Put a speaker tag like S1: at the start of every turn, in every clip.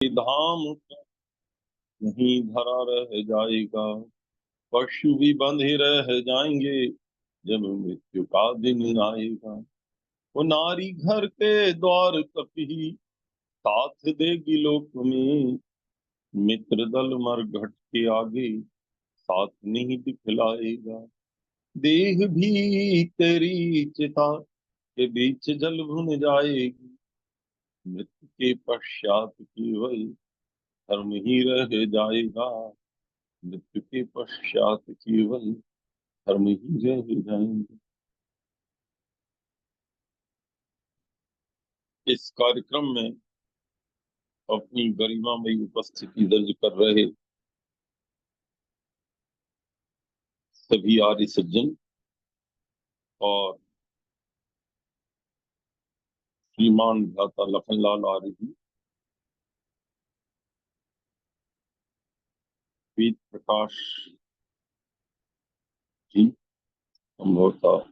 S1: धाम नहीं धरा रह जाएगा, पशु भी बंधे रह जाएंगे जब मृत्यु का दिन आएगा। वो नारी घर के द्वार तक ही साथ देगी लोक में, मित्र दल मरघट के आगे साथ नहीं दिखलाएगा। देह भी तेरी चिता के बीच जल भुन जाएगी, मृत्यु के पश्चात केवल धर्म ही रह जाएगा। मृत्यु के पश्चात केवल धर्म ही रह जाएंगे। इस कार्यक्रम में अपनी गरिमामयी उपस्थिति दर्ज कर रहे सभी आर्य सज्जन और श्रीमान भ्राता लखनलाल आर्य जी, वेद प्रकाश जी, संभवतः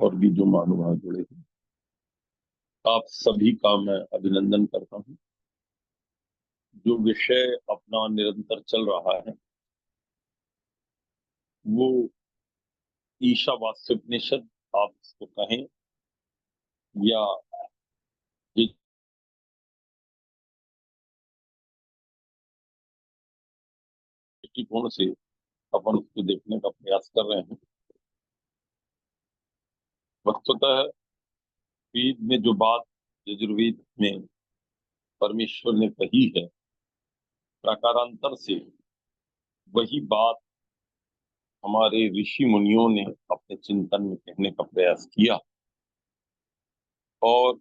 S1: और भी जो महानुभाव जुड़े हैं, आप सभी का मैं अभिनंदन करता हूँ। जो विषय अपना निरंतर चल रहा है वो ईशावास्योपनिषद आप इसको कहें या जिस दृष्टिकोण से अपन उसको देखने का प्रयास कर रहे हैं, वस्तुतः वेद में जो बात यजुर्वेद में परमेश्वर ने कही है, प्रकारांतर से वही बात हमारे ऋषि मुनियों ने अपने चिंतन में कहने का प्रयास किया। और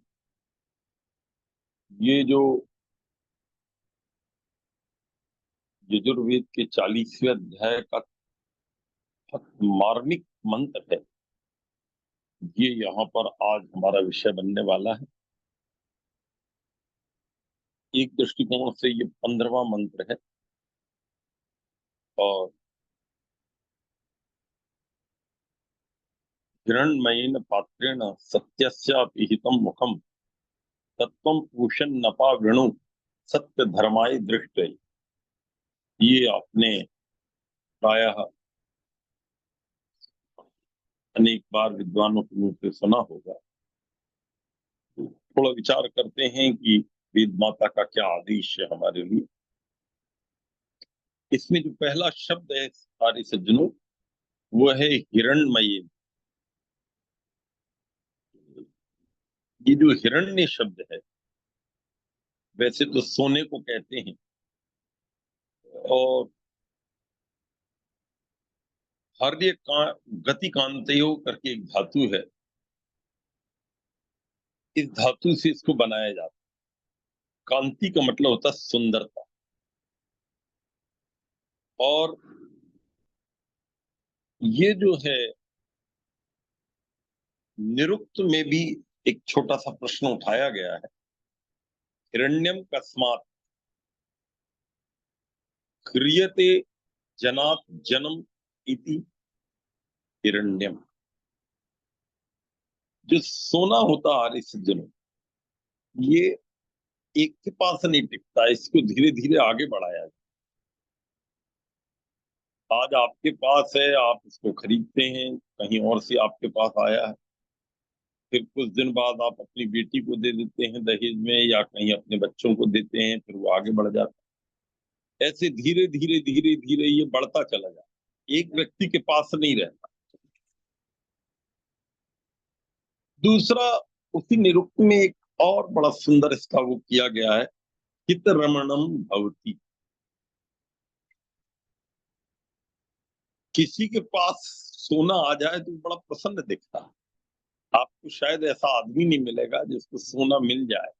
S1: ये जो यजुर्वेद के 40वें अध्याय का मार्मिक मंत्र है, ये यहाँ पर आज हमारा विषय बनने वाला है। एक दृष्टिकोण से ये 15वां मंत्र है और हिरण्मयेन पात्रेण सत्यस्यापि हितं मुखम तत्वं पूषन् नपा वृणु सत्य धर्माय दृष्टि। ये आपने प्रायः अनेक बार विद्वानों के मुंह से सुना होगा। तो थोड़ा विचार करते हैं कि वेद माता का क्या आदेश है हमारे लिए। इसमें जो पहला शब्द है सारे सज्जनों, वो है हिरण्मयी। ये जो हिरण्य शब्द है वैसे तो सोने को कहते हैं, और हर्य का गति कांतयो करके एक धातु है, इस धातु से इसको बनाया जाता है। कांति का मतलब होता है सुंदरता, और ये जो है निरुक्त में भी एक छोटा सा प्रश्न उठाया गया है। हिरण्यम कस्मात् क्रियते जनात् जन्म इति हिरण्यम। जो सोना होता है आर्य सज्जनों, ये एक के पास नहीं टिकता, इसको धीरे धीरे आगे बढ़ाया जाए। आज आपके पास है, आप इसको खरीदते हैं, कहीं और से आपके पास आया है, फिर कुछ दिन बाद आप अपनी बेटी को दे देते हैं दहेज में, या कहीं अपने बच्चों को देते हैं, फिर वो आगे बढ़ जाता है। ऐसे धीरे धीरे धीरे धीरे ये बढ़ता चला जाता है, एक व्यक्ति के पास नहीं रहता। दूसरा, उसी निरुक्त में एक और बड़ा सुंदर इसका वो किया गया है, चित्त रमणम भवती। किसी के पास सोना आ जाए तो बड़ा प्रसन्न दिखता है। आपको शायद ऐसा आदमी नहीं मिलेगा जिसको सोना मिल जाए,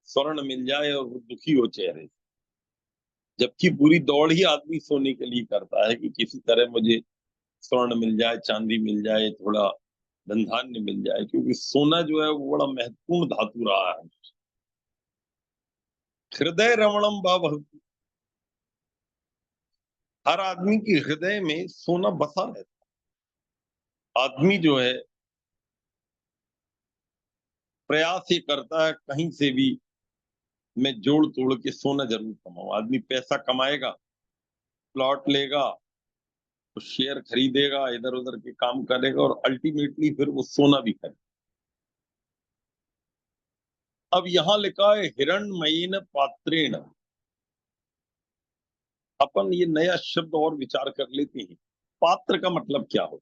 S1: स्वर्ण मिल जाए और वो दुखी हो चेहरे से। जबकि पूरी दौड़ ही आदमी सोने के लिए करता है कि किसी तरह मुझे स्वर्ण मिल जाए, चांदी मिल जाए, थोड़ा धन धान्य मिल जाए, क्योंकि सोना जो है वो बड़ा महत्वपूर्ण धातु रहा है। हृदय रमणम भाव, हर आदमी के हृदय में सोना बसा रहता है। आदमी जो है प्रयास ये करता है कहीं से भी मैं जोड़ तोड़ के सोना जरूर कमाऊं। आदमी पैसा कमाएगा, प्लॉट लेगा, तो शेयर खरीदेगा, इधर उधर के काम करेगा और अल्टीमेटली फिर वो सोना भी खरीदेगा। अब यहां लिखा है हिरण्मयीन पात्रेण। अपन ये नया शब्द और विचार कर लेते हैं। पात्र का मतलब क्या हो?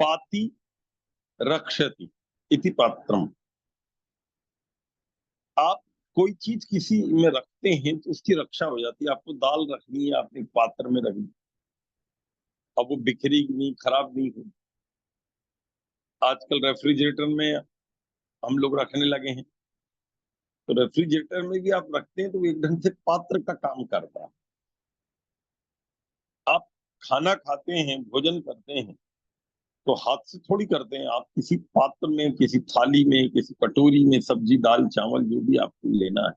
S1: पाति रक्षति इति पात्रम। आप कोई चीज किसी में रखते हैं तो उसकी रक्षा हो जाती है। आपको दाल रखनी है, आपने पात्र में रख दी, अब वो बिखरेगी नहीं, खराब नहीं होगी। आजकल रेफ्रिजरेटर में हम लोग रखने लगे हैं, तो रेफ्रिजरेटर में भी आप रखते हैं तो वो एक ढंग से पात्र का काम करता है। आप खाना खाते हैं, भोजन करते हैं, तो हाथ से थोड़ी करते हैं। आप किसी पात्र में, किसी थाली में, किसी कटोरी में सब्जी दाल चावल जो भी आपको लेना है।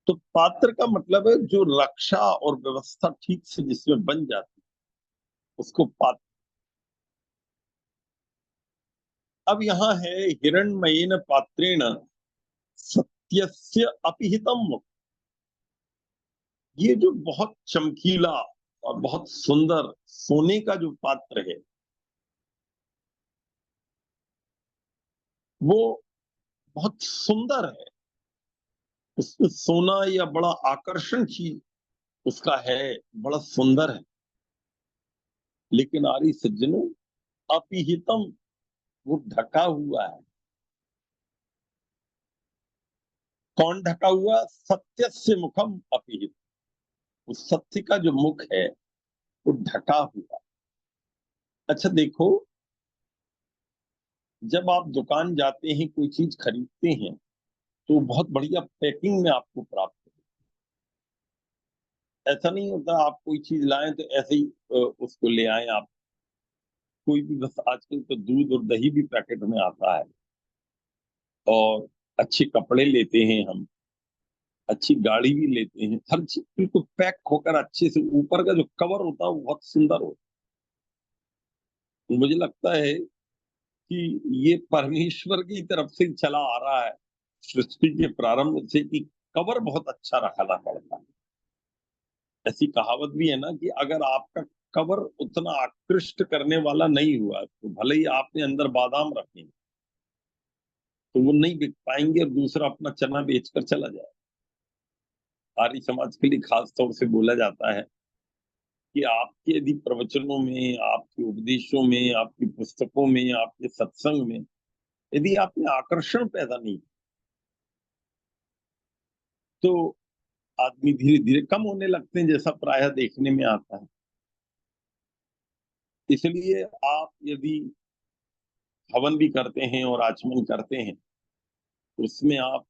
S1: तो पात्र का मतलब है जो रक्षा और व्यवस्था ठीक से जिसमें बन जाती है, उसको पात्र। अब यहाँ है हिरण्मयेन पात्रेण सत्यस्य अपिहितम मुख। ये जो बहुत चमकीला और बहुत सुंदर सोने का जो पात्र है, वो बहुत सुंदर है। उसमें सोना या बड़ा आकर्षण चीज उसका है, बड़ा सुंदर है। लेकिन आर्य सज्जनों, अपिहितम, वो ढका हुआ है। कौन ढका हुआ? सत्य से मुखम अपिहित। उस सत्य का जो मुख है वो ढका हुआ। अच्छा देखो, जब आप दुकान जाते हैं, कोई चीज खरीदते हैं, तो बहुत बढ़िया पैकिंग में आपको प्राप्त हो। ऐसा नहीं होता आप कोई चीज लाएं तो ऐसे ही उसको ले आए आप। कोई भी, बस आजकल तो दूध और दही भी पैकेट में आता है। और अच्छे कपड़े लेते हैं हम, अच्छी गाड़ी भी लेते हैं, हर चीज बिल्कुल पैक होकर अच्छे से, ऊपर का जो कवर होता है वो बहुत सुंदर होता है। मुझे लगता है कि ये परमेश्वर की तरफ से चला आ रहा है, सृष्टि के प्रारंभ से, कि कवर बहुत अच्छा रखना पड़ता है। ऐसी कहावत भी है ना कि अगर आपका कवर उतना आकृष्ट करने वाला नहीं हुआ, तो भले ही आपने अंदर बादाम रखे, तो वो नहीं बिक पाएंगे और दूसरा अपना चना बेचकर चला जाए। आर्य समाज के लिए खास तौर से बोला जाता है कि आपके यदि प्रवचनों में, आपके उपदेशों में, आपकी पुस्तकों में, आपके सत्संग में यदि आपने आकर्षण पैदा नहीं, तो आदमी धीरे धीरे कम होने लगते हैं, जैसा प्रायः देखने में आता है। इसलिए आप यदि हवन भी करते हैं और आचमन करते हैं, तो उसमें आप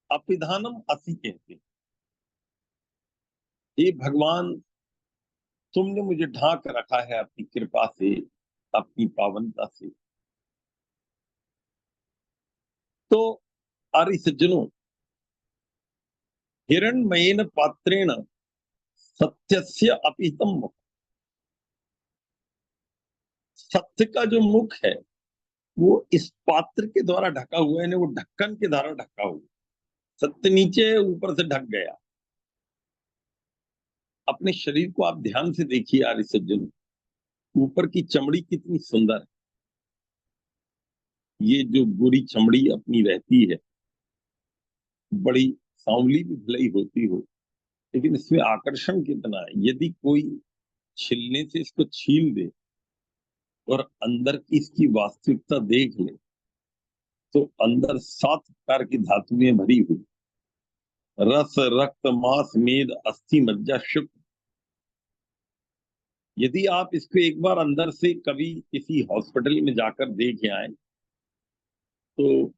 S1: अपिधानम असि कहते हैं। हे भगवान, तुमने मुझे ढांक रखा है अपनी कृपा से, अपनी पावनता से। तो आर्य सज्जनों, हिरण्मयेन पात्रेण सत्यस्य अपिहितम मुख। सत्य का जो मुख है वो इस पात्र के द्वारा ढका हुआ है, वो ढक्कन के द्वारा ढका हुआ। सत्य नीचे है, ऊपर से ढक गया। अपने शरीर को आप ध्यान से देखिए आर्य सज्जन, ऊपर की चमड़ी कितनी सुंदर है। ये जो बुरी चमड़ी अपनी रहती है, बड़ी सांवली भी भले होती हो, लेकिन इसमें आकर्षण कितना है। यदि कोई छिलने से इसको छील दे और अंदर की इसकी वास्तविकता देख ले, तो अंदर 7 प्रकार की धातुएं भरी हुई, रस रक्त मांस मेद अस्थि मज्जा शुक्र। यदि आप इसको एक बार अंदर से कभी किसी हॉस्पिटल में जाकर देख आए, तो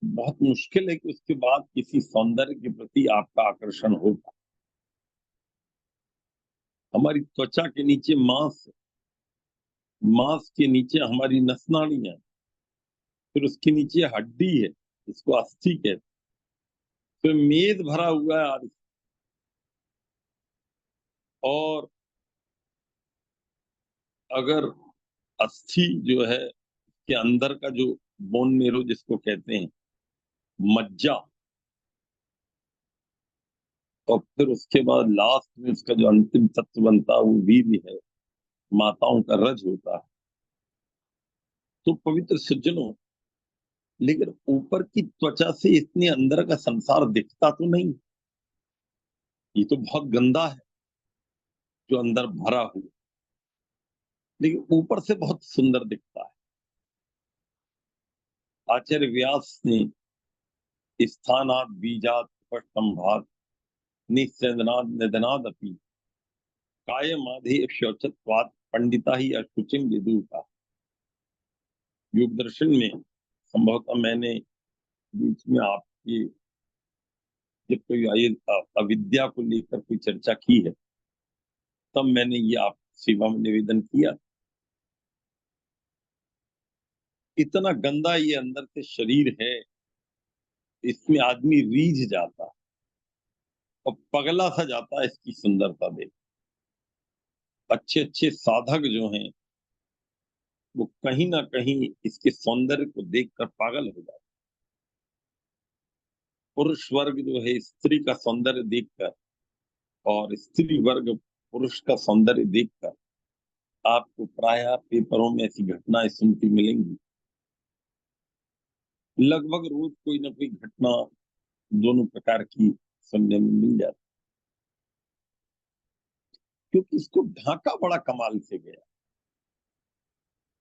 S1: बहुत मुश्किल है कि उसके बाद किसी सौंदर्य के प्रति आपका आकर्षण होगा। हमारी त्वचा के नीचे मांस, मांस के नीचे हमारी नसनाड़ियां, फिर उसके नीचे हड्डी है, इसको अस्थि कहते हैं, फिर मेद भरा हुआ है और अगर अस्थि जो है के अंदर का जो बोन मेरो जिसको कहते हैं, मज्जा, और फिर उसके बाद लास्ट में उसका जो अंतिम तत्व बनता है वो वीर्य है, माताओं का रज होता है। तो पवित्र सज्जनों, लेकिन ऊपर की त्वचा से इतने अंदर का संसार दिखता तो नहीं। ये तो बहुत गंदा है जो अंदर भरा हुआ, लेकिन ऊपर से बहुत सुंदर दिखता है। आचार्य व्यास ने स्थानात बीजात उपस्तंभात निस्संदनाद निधनाद अपि कायमाधि शौचत्वात् पंडिता ही अशुचिम विदु का योग दर्शन में, संभवतः मैंने बीच में आपकी जब कोई अविद्या को लेकर कोई चर्चा की है, तब मैंने ये आप सेवा में निवेदन किया। इतना गंदा ये अंदर से शरीर है, इसमें आदमी रीझ जाता है और पगला सा जाता है इसकी सुंदरता देख। अच्छे अच्छे साधक जो हैं वो कहीं ना कहीं इसके सौंदर्य को देखकर पागल हो जाते। पुरुष वर्ग जो है स्त्री का सौंदर्य देखकर, और स्त्री वर्ग पुरुष का सौंदर्य देखकर, आपको प्रायः पेपरों में ऐसी घटनाएं सुनती मिलेंगी। लगभग रोज कोई ना कोई घटना दोनों प्रकार की सुनने में मिल जाती, क्योंकि इसको ढांका बड़ा कमाल से गया।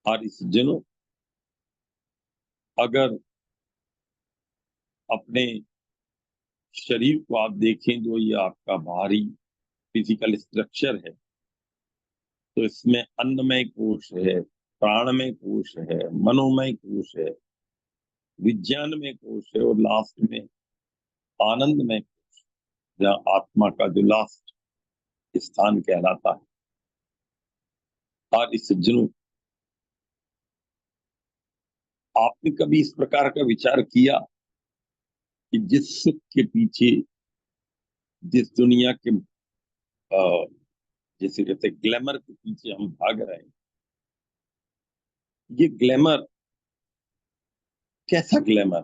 S1: और इस जनों, अगर अपने शरीर को आप देखें, जो ये आपका बाहरी फिजिकल स्ट्रक्चर है, तो इसमें अन्नमय कोश है, प्राणमय कोश है, मनोमय कोश है, विज्ञानमय कोश है, और लास्ट में आनंदमय कोश, जहाँ आत्मा का जो लास्ट स्थान कहलाता है। और इस जनों, आपने कभी इस प्रकार का विचार किया कि जिस सुख के पीछे, जिस दुनिया के जैसे कहते ग्लैमर के पीछे हम भाग रहे हैं, ये ग्लैमर कैसा ग्लैमर,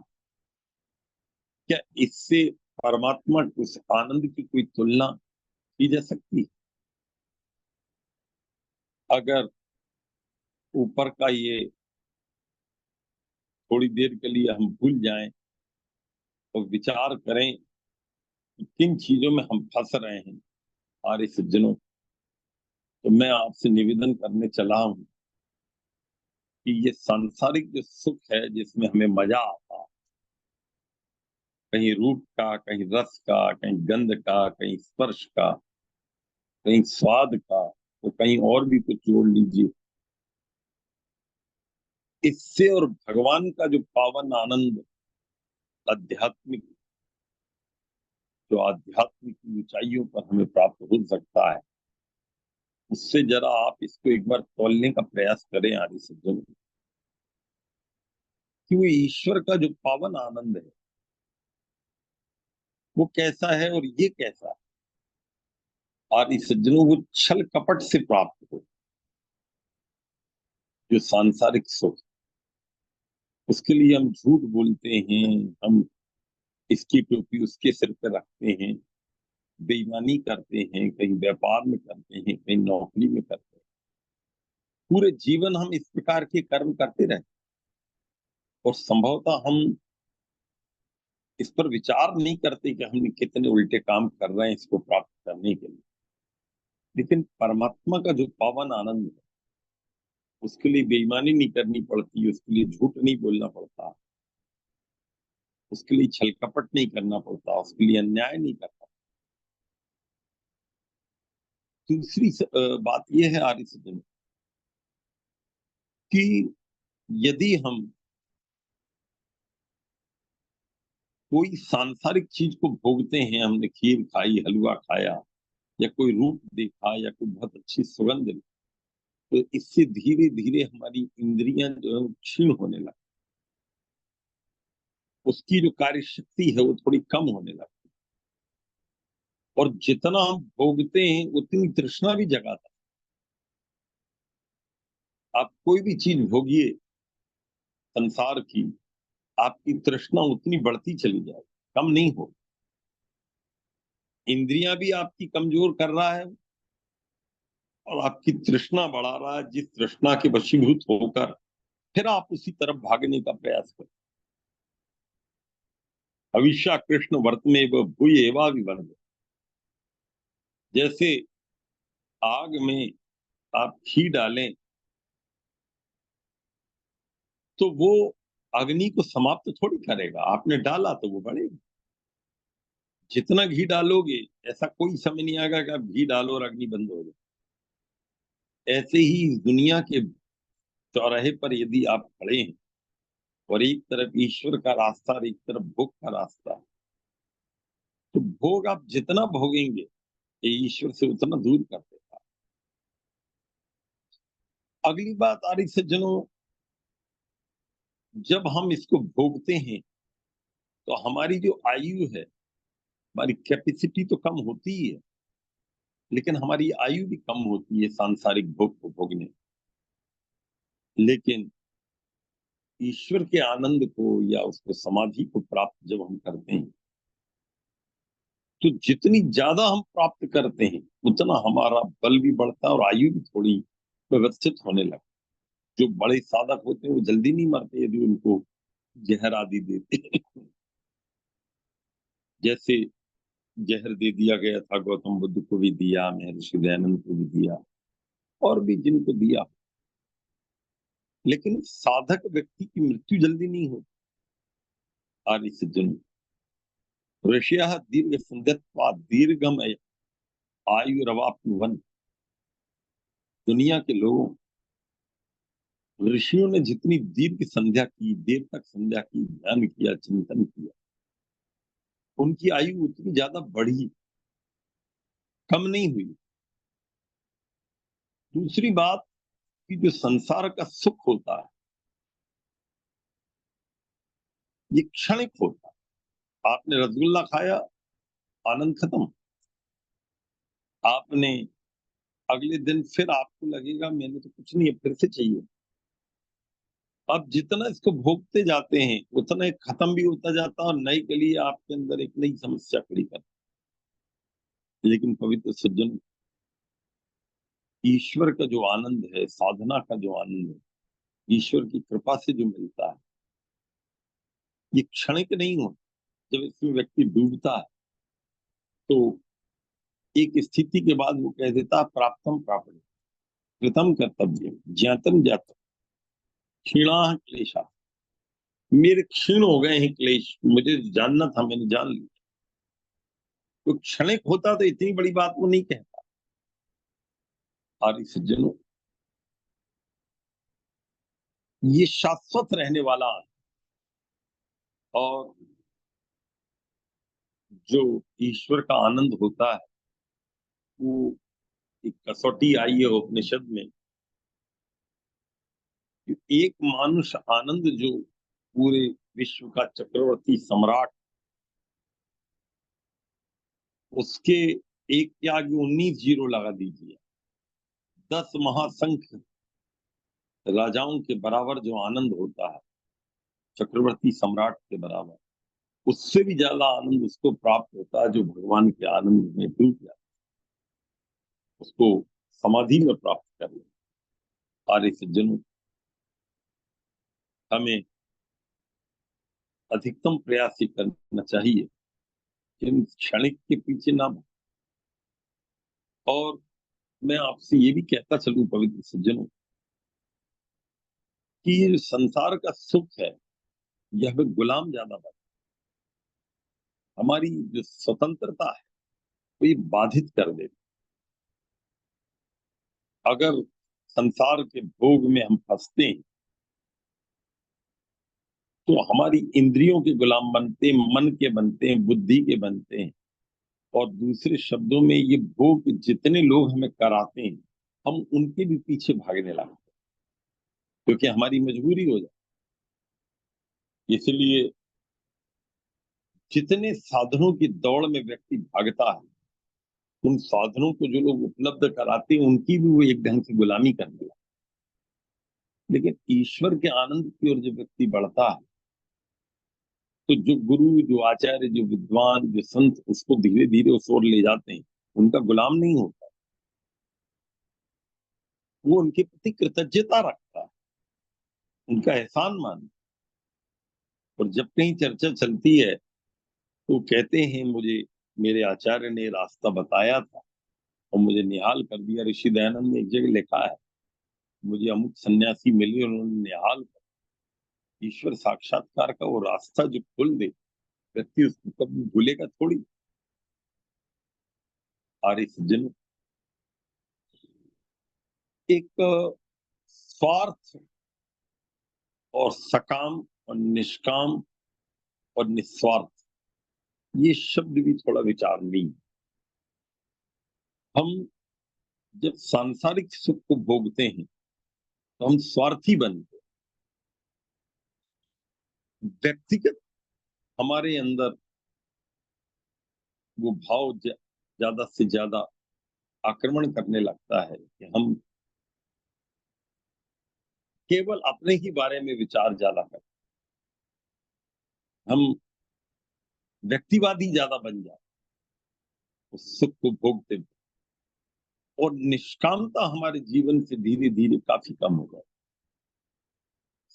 S1: क्या इससे परमात्मा उस आनंद की कोई तुलना की जा सकती? अगर ऊपर का ये थोड़ी देर के लिए हम भूल जाएं और विचार करें कि किन चीजों में हम फंस रहे हैं, और इस सज्जनों, तो मैं आपसे निवेदन करने चला हूं कि ये सांसारिक जो सुख है जिसमें हमें मजा आता है, कहीं रूप का, कहीं रस का, कहीं गंध का, कहीं स्पर्श का, कहीं स्वाद का, तो कहीं और भी कुछ जोड़ लीजिए, इससे और भगवान का जो पावन आनंद आध्यात्मिक, जो आध्यात्मिक ऊंचाइयों पर हमें प्राप्त हो सकता है, उससे जरा आप इसको एक बार तोलने का प्रयास करें आदि सज्जन, कि वो ईश्वर का जो पावन आनंद है वो कैसा है और ये कैसा है। और इस सज्जनों, वो छल कपट से प्राप्त हो, जो सांसारिक सुख, उसके लिए हम झूठ बोलते हैं, हम इसकी टोपी उसके सिर पे रखते हैं, बेईमानी करते हैं, कहीं व्यापार में करते हैं, कहीं नौकरी में करते हैं, पूरे जीवन हम इस प्रकार के कर्म करते रहते, और संभवतः हम इस पर विचार नहीं करते कि हम कितने उल्टे काम कर रहे हैं इसको प्राप्त करने के लिए। लेकिन परमात्मा का जो पावन आनंद है, उसके लिए बेईमानी नहीं करनी पड़ती, उसके लिए झूठ नहीं बोलना पड़ता, उसके लिए छल कपट नहीं करना पड़ता, उसके लिए अन्याय नहीं करना। दूसरी बात यह है आर्य सज्जन, कि यदि हम कोई सांसारिक चीज को भोगते हैं, हमने खीर खाई, हलवा खाया, या कोई रूप देखा, या कोई बहुत अच्छी सुगंध ली, तो इससे धीरे धीरे हमारी इंद्रियां जो है वो क्षीण होने लगती, उसकी जो कार्य शक्ति है वो थोड़ी कम होने लगती, और जितना हम भोगते हैं उतनी तृष्णा भी जगाता आप कोई भी चीज भोगिए संसार की, आपकी तृष्णा उतनी बढ़ती चली जाए, कम नहीं हो। इंद्रियां भी आपकी कमजोर कर रहा है और आपकी तृष्णा बढ़ा रहा है, जिस तृष्णा के वशीभूत होकर फिर आप उसी तरफ भागने का प्रयास करें। हविष्या कृष्ण वर्त में भूय एवा विवर्ध। जैसे आग में आप घी डालें तो वो अग्नि को समाप्त थोड़ी करेगा, आपने डाला तो वो बढ़ेगा। जितना घी डालोगे, ऐसा कोई समय नहीं आएगा कि आप घी डालो और अग्नि बंद हो जाए। ऐसे ही दुनिया के चौराहे पर यदि आप खड़े हैं और एक तरफ ईश्वर का रास्ता और एक तरफ भोग का रास्ता, तो भोग आप जितना भोगेंगे ये ईश्वर से उतना दूर कर देगा। अगली बात आ रही सज्जनों, जब हम इसको भोगते हैं तो हमारी जो आयु है, हमारी कैपेसिटी तो कम होती ही है, लेकिन हमारी आयु भी कम होती है सांसारिक भोग को भोगने। लेकिन ईश्वर के आनंद को या उसको समाधि को प्राप्त जब हम करते हैं, तो जितनी ज्यादा हम प्राप्त करते हैं उतना हमारा बल भी बढ़ता है और आयु भी थोड़ी व्यवस्थित होने लगती। जो बड़े साधक होते हैं वो जल्दी नहीं मरते यदि उनको जहर आदि देते हैं। जैसे जहर दे दिया गया था, गौतम बुद्ध को भी दिया, महर्षि दयानंद को भी दिया, और भी जिनको दिया। लेकिन साधक व्यक्ति की मृत्यु जल्दी नहीं होती। आर्य सज्जन, ऋषियः दीर्घ संध्यत्वा दीर्घम आयुरवाप्नुवन्। दुनिया के लोगों, ऋषियों ने जितनी दीर्घ संध्या की, देर तक संध्या की, ध्यान किया, चिंतन किया, उनकी आयु उतनी ज्यादा बढ़ी, कम नहीं हुई। दूसरी बात कि जो संसार का सुख होता है ये क्षणिक होता है। आपने रसगुल्ला खाया, आनंद खत्म। आपने अगले दिन फिर आपको लगेगा मैंने तो कुछ नहीं है, फिर से चाहिए। आप जितना इसको भोगते जाते हैं उतना ही खत्म भी होता जाता है और नई के लिए आपके अंदर एक नई समस्या खड़ी कर। लेकिन पवित्र सज्जन, ईश्वर का जो आनंद है, साधना का जो आनंद है, ईश्वर की कृपा से जो मिलता है, ये क्षणिक नहीं होता। जब इसमें व्यक्ति डूबता है तो एक स्थिति के बाद वो कह देता प्राप्तम प्राप्त, कृतम कर्तव्य, ज्ञातम ज्ञातम, क्षीणा क्लेशा। मेरे क्षीण हो गए हैं क्लेश, मुझे जानना था, मैंने जान लिया। तो क्षणिक होता तो इतनी बड़ी बात वो नहीं कहता। आर्य सज्जनों, ये शाश्वत रहने वाला और जो ईश्वर का आनंद होता है, वो एक कसौटी आई है उपनिषद में कि एक मानुष आनंद जो पूरे विश्व का चक्रवर्ती सम्राट, उसके एक के आगे 19 जीरो लगा दीजिए। 10 महासंख राजाओं के बराबर जो आनंद होता है, चक्रवर्ती सम्राट के बराबर, उससे भी ज्यादा आनंद उसको प्राप्त होता है जो भगवान के आनंद में डूब जाता है, उसको समाधि में प्राप्त कर ले। आर्य सज्जनों, हमें अधिकतम प्रयास ये करना चाहिए कि हम क्षणिक के पीछे ना भागें। और मैं आपसे ये भी कहता चलूं पवित्र सज्जनों, कि ये जो संसार का सुख है यह हमें गुलाम ज्यादा बना, हमारी जो स्वतंत्रता है वो ये बाधित कर देती। अगर संसार के भोग में हम फंसते हैं तो हमारी इंद्रियों के गुलाम बनते हैं, मन के बनते हैं, बुद्धि के बनते हैं। और दूसरे शब्दों में ये भोग जितने लोग हमें कराते हैं, हम उनके भी पीछे भागने लगते हैं क्योंकि हमारी मजबूरी हो जाती है। इसलिए जितने साधनों की दौड़ में व्यक्ति भागता है, उन साधनों को जो लोग उपलब्ध कराते हैं उनकी भी वो एक ढंग से गुलामी करने लगते लेकिन ईश्वर के आनंद की ओर जो व्यक्ति बढ़ता है, तो जो गुरु, जो आचार्य, जो विद्वान, जो संत उसको धीरे धीरे उस ओर ले जाते हैं, उनका गुलाम नहीं होता, वो उनके प्रति कृतज्ञता रखता है, उनका एहसान मान। और जब कहीं चर्चा चलती है तो कहते हैं, मुझे मेरे आचार्य ने रास्ता बताया था और मुझे निहाल कर दिया। ऋषि दयानंद ने एक जगह लिखा है, मुझे अमुक सन्यासी मिले, उन्होंने निहाल कर। ईश्वर साक्षात्कार का वो रास्ता जो खोल दे, व्यक्ति उसको कभी भूलेगा थोड़ी। आर्य सज्जन, एक स्वार्थ और सकाम और निष्काम और निस्वार्थ, ये शब्द भी थोड़ा विचारणीय। हम जब सांसारिक सुख को भोगते हैं तो हम स्वार्थी बनते हैं। व्यक्तिगत हमारे अंदर वो भाव ज्यादा से ज्यादा आक्रमण करने लगता है कि हम केवल अपने ही बारे में विचार ज्यादा करते, हम व्यक्तिवादी ज्यादा बन जाते उस सुख को भोगते हुए। और निष्कामता हमारे जीवन से धीरे धीरे काफी कम हो जाती।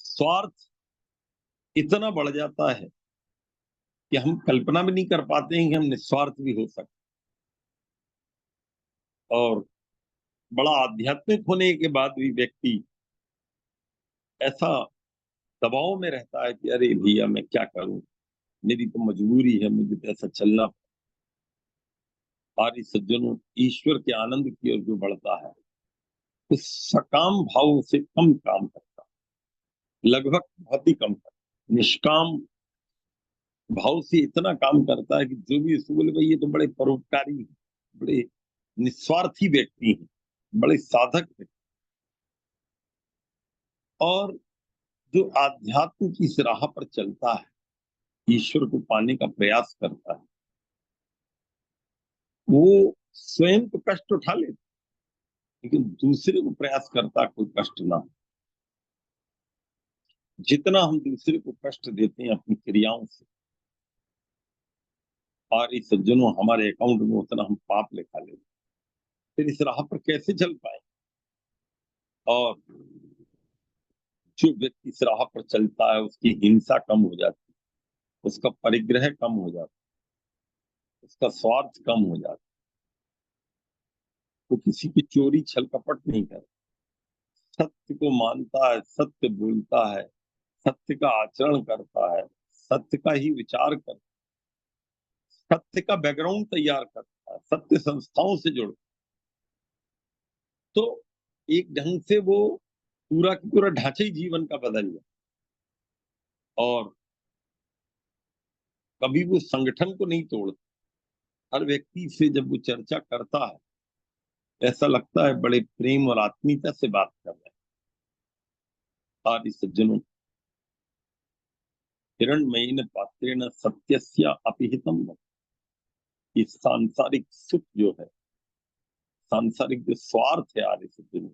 S1: स्वार्थ इतना बढ़ जाता है कि हम कल्पना भी नहीं कर पाते हैं कि हम निस्वार्थ भी हो सकते। और बड़ा आध्यात्मिक होने के बाद भी व्यक्ति ऐसा दबाव में रहता है कि अरे भैया मैं क्या करूं, मेरी तो मजबूरी है, मुझे तो ऐसा चलना। आर्य सज्जनों, ईश्वर के आनंद की ओर जो बढ़ता है तो सकाम भाव से कम काम करता है, लगभग बहुत ही कम करता है। निष्काम भाव से इतना काम करता है कि जो भी इसको बोले भाई ये तो बड़े परोपकारी हैं, बड़े निस्वार्थी व्यक्ति हैं, बड़े साधक हैं। और जो आध्यात्म की इस राह पर चलता है, ईश्वर को पाने का प्रयास करता है, वो स्वयं तो कष्ट उठा लेता, लेकिन दूसरे को प्रयास करता कोई कष्ट ना हो। जितना हम दूसरे को कष्ट देते हैं अपनी क्रियाओं से, और इस सज्जनों हमारे अकाउंट में उतना हम पाप लिखा लेते, फिर इस राह पर कैसे चल पाए। और जो व्यक्ति इस राह पर चलता है उसकी हिंसा कम हो जाती है, उसका परिग्रह कम हो जाता है, उसका स्वार्थ कम हो जाता है, वो किसी की चोरी छल कपट नहीं करता, सत्य को मानता है, सत्य बोलता है, सत्य का आचरण करता है, सत्य का ही विचार करता है, सत्य का बैकग्राउंड तैयार करता है, सत्य संस्थाओं से जुड़ता है। तो एक ढंग से वो पूरा का पूरा ढांचा ही जीवन का बदल जाए। और कभी वो संगठन को नहीं तोड़ता। हर व्यक्ति से जब वो चर्चा करता है, ऐसा लगता है बड़े प्रेम और आत्मीयता से बात कर रहे हैं। आदि सज्जनों, हिरण्मयेन पात्रेण सत्यस्य अपिहितम। ये सांसारिक सुख जो है, सांसारिक जो स्वार्थ है आदि सज्जनों,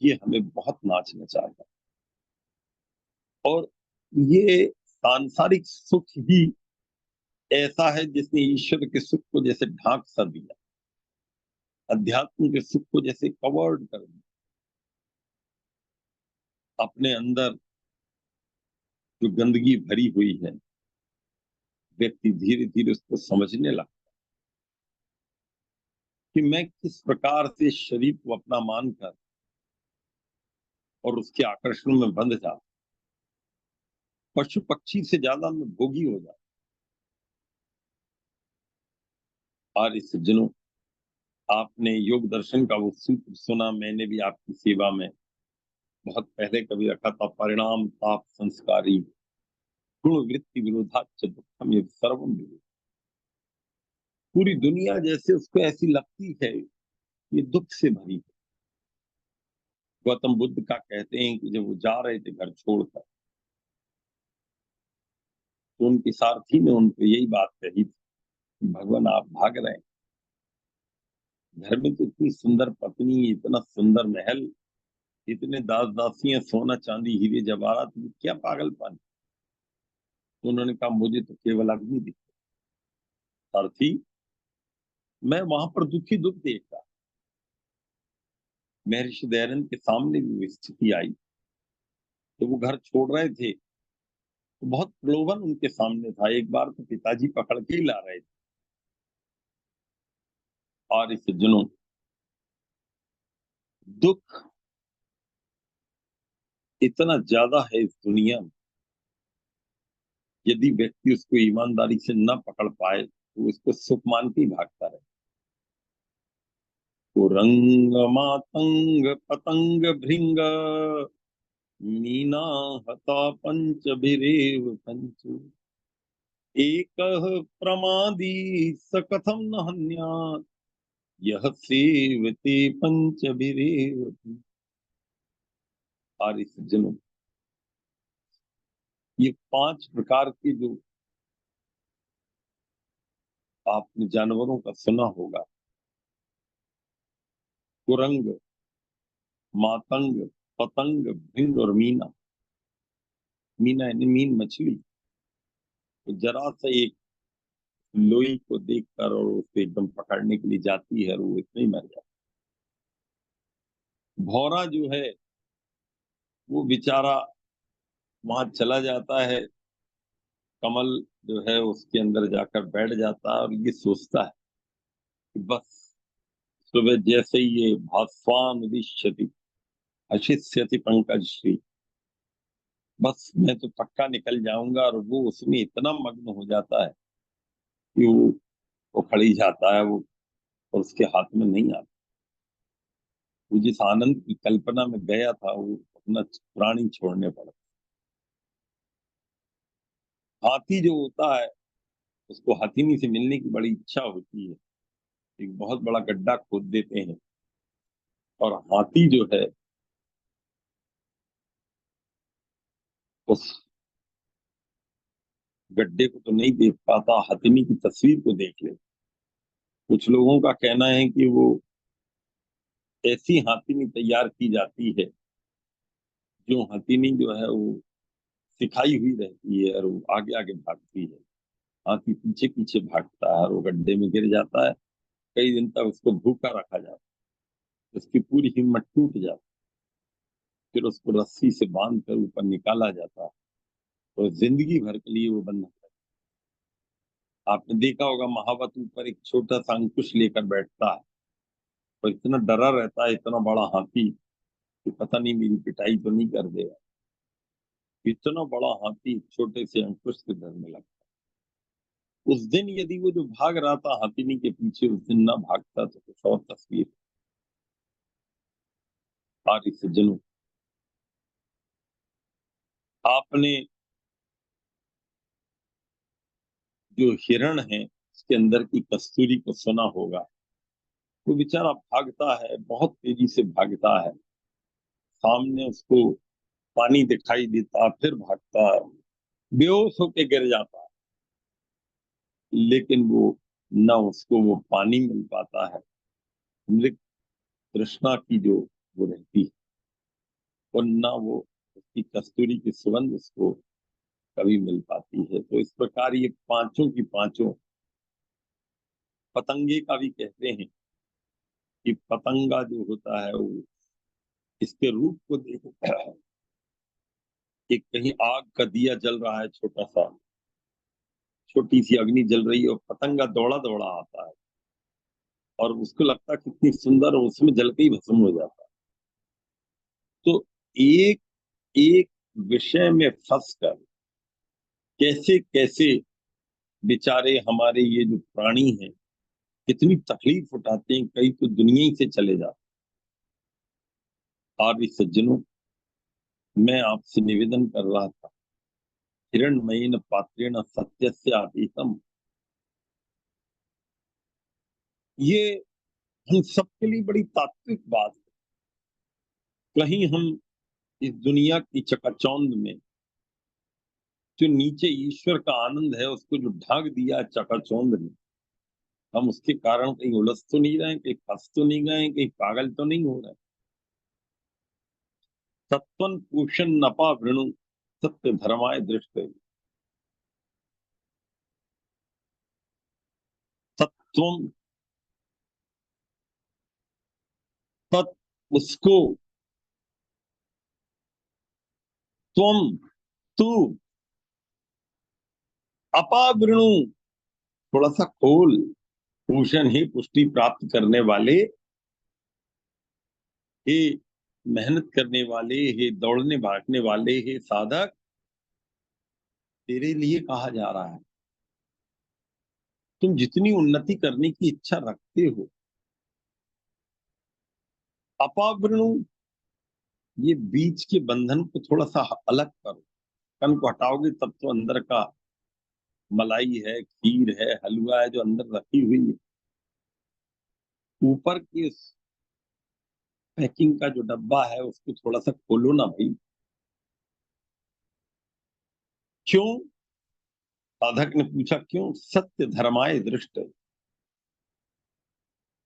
S1: ये हमें बहुत नाचना चाहता है। और ये सांसारिक सुख ही ऐसा है जिसने ईश्वर के सुख को जैसे ढांक सा दिया, अध्यात्म के सुख को जैसे कवर्ड कर दिया। अपने अंदर जो गंदगी भरी हुई है, व्यक्ति धीरे धीरे उसको समझने लगता कि मैं किस प्रकार से शरीर को अपना मानकर और उसके आकर्षण में बंध जाता, पशु पक्षी से ज्यादा मैं भोगी हो जाता। और इस सज्जनों, आपने योग दर्शन का वो सूत्र सुना, मैंने भी आपकी सेवा में बहुत पहले कभी रखा था, परिणाम ताप संस्कारी गुण वृत्ति विरोधाच दुखम ये सर्वम विरोध। पूरी दुनिया जैसे उसको ऐसी लगती है ये दुख से भरी है। गौतम बुद्ध का कहते हैं कि जब वो जा रहे थे घर छोड़कर, तो उनके सारथी ने उनको यही बात कही थी कि भगवान आप भाग रहे हैं, घर में तो इतनी सुंदर पत्नी, इतना सुंदर महल, इतने दास दासियां, सोना चांदी हीरे जवाहरात, ये क्या पागलपन। तो उन्होंने कहा मुझे तो केवल अग्नि दिखी। सारथी, मैं वहां पर दुखी दुख देखा। महर्षि दयानंद के सामने भी वो स्थिति आई। तो वो घर छोड़ रहे थे, तो बहुत प्रलोभन उनके सामने था। एक बार तो पिताजी पकड़ के ही ला रहे थे। और इस सज्जनों, दुख इतना ज्यादा है इस दुनिया में, यदि व्यक्ति उसको ईमानदारी से न पकड़ पाए तो उसको सुख मान के ही भागता रहे। तो रंग मातंग पतंग भृंग मीना हता पंच भिरेव पंचु एक प्रमादी स कथम न हन्यात् यह सेवते पंच भिरेव। और इस जन्म, ये पांच प्रकार के जो आपने जानवरों का सुना होगा, कुरंग, मातंग, पतंग, भृंग और मीना। मीना यानी मीन मछली। तो जरा सा एक लोई को देखकर और उसको एकदम पकड़ने के लिए जाती है और वो इतने ही मर जाता है। भौरा जो है वो बेचारा वहां चला जाता है, कमल जो है उसके अंदर जाकर बैठ जाता है और ये सोचता है कि बस सुबह जैसे ही ये भास्वान उदिष्यति अशिष्यति पंकज श्री, बस मैं तो पक्का निकल जाऊंगा। और वो उसमें इतना मग्न हो जाता है कि वो खड़ी जाता है, वो और उसके हाथ में नहीं आता। वो जिस आनंद की कल्पना में गया था वो अपना प्राणी छोड़ने पड़ा। हाथी जो होता है उसको हथीनी से मिलने की बड़ी इच्छा होती है। एक बहुत बड़ा गड्ढा खोद देते हैं और हाथी जो है उस गड्ढे को तो नहीं देख पाता, हथीनी की तस्वीर को देख ले। कुछ लोगों का कहना है कि वो ऐसी हाथीनी तैयार की जाती है जो हथीनी जो है वो सिखाई हुई रहती है और वो आगे आगे भागती है। हाथी पीछे पीछे भागता है और वो गड्ढे में गिर जाता है। कई दिन तक उसको भूखा रखा जाता है, उसकी पूरी हिम्मत टूट जाती है। फिर उसको रस्सी से बांध कर ऊपर निकाला जाता है और जिंदगी भर के लिए वो बंधक है। आपने देखा होगा महावत ऊपर एक छोटा सा अंकुश लेकर बैठता है और इतना डरा रहता है, इतना बड़ा हाथी, कि पता नहीं मेरी पिटाई तो नहीं कर देगा। इतना बड़ा हाथी छोटे से अंकुश से डरने लगा। उस दिन यदि वो जो भाग रहा था हाथीनी के पीछे उस दिन ना भागता तो कुछ और तस्वीर। आर्य सज्जनों, आपने जो हिरण है उसके अंदर की कस्तूरी को सुना होगा। वो बेचारा भागता है, बहुत तेजी से भागता है। सामने उसको पानी दिखाई देता, फिर भागता है, बेहोश होके गिर जाता है। लेकिन वो न उसको वो पानी मिल पाता है, मृत तृष्णा की जो वो रहती है, और न वो उसकी कस्तूरी की सुगंध उसको कभी मिल पाती है। तो इस प्रकार ये पांचों की पांचों, पतंगे का भी कहते हैं कि पतंगा जो होता है वो इसके रूप को देखो कि कहीं आग का दिया जल रहा है, छोटा सा छोटी सी अग्नि जल रही है और पतंगा दौड़ा दौड़ा आता है और उसको लगता है कितनी सुंदर, और उसमें जल के ही भस्म हो जाता है। तो एक एक विषय में फंस कर कैसे कैसे बेचारे हमारे ये जो प्राणी हैं कितनी तकलीफ उठाते हैं, कई तो दुनिया ही से चले जाते हैं। आदि सज्जनों, मैं आपसे निवेदन कर रहा था, हिरण्मयेन पात्रेण सत्यस्य आतीतम, ये हम सबके लिए बड़ी तात्विक बात है। कहीं हम इस दुनिया की चकाचौंध में जो नीचे ईश्वर का आनंद है उसको जो ढाक दिया चकाचौंध ने, हम उसके कारण कहीं उलझ तो नहीं रहे, कहीं फंस तो नहीं गए, कहीं पागल तो नहीं हो रहे। सत्वन पोषण नपा वृणु सत्य धर्माय दृष्ट। सत्वम, तत्, उसको, त्वम, तू, अपावृणु, थोड़ा सा खोल, पोषण ही पुष्टि प्राप्त करने वाले, हे मेहनत करने वाले, हे दौड़ने भागने वाले, हे साधक, तेरे लिए कहा जा रहा है। तुम जितनी उन्नति करने की इच्छा रखते हो, अपावृणु, ये बीच के बंधन को थोड़ा सा अलग करो। कण को हटाओगे तब तो अंदर का मलाई है, खीर है, हलवा है जो अंदर रखी हुई है। ऊपर के पैकिंग का जो डब्बा है उसको थोड़ा सा खोलो ना भाई। क्यों? साधक ने पूछा, क्यों? सत्य धर्माय दृष्ट।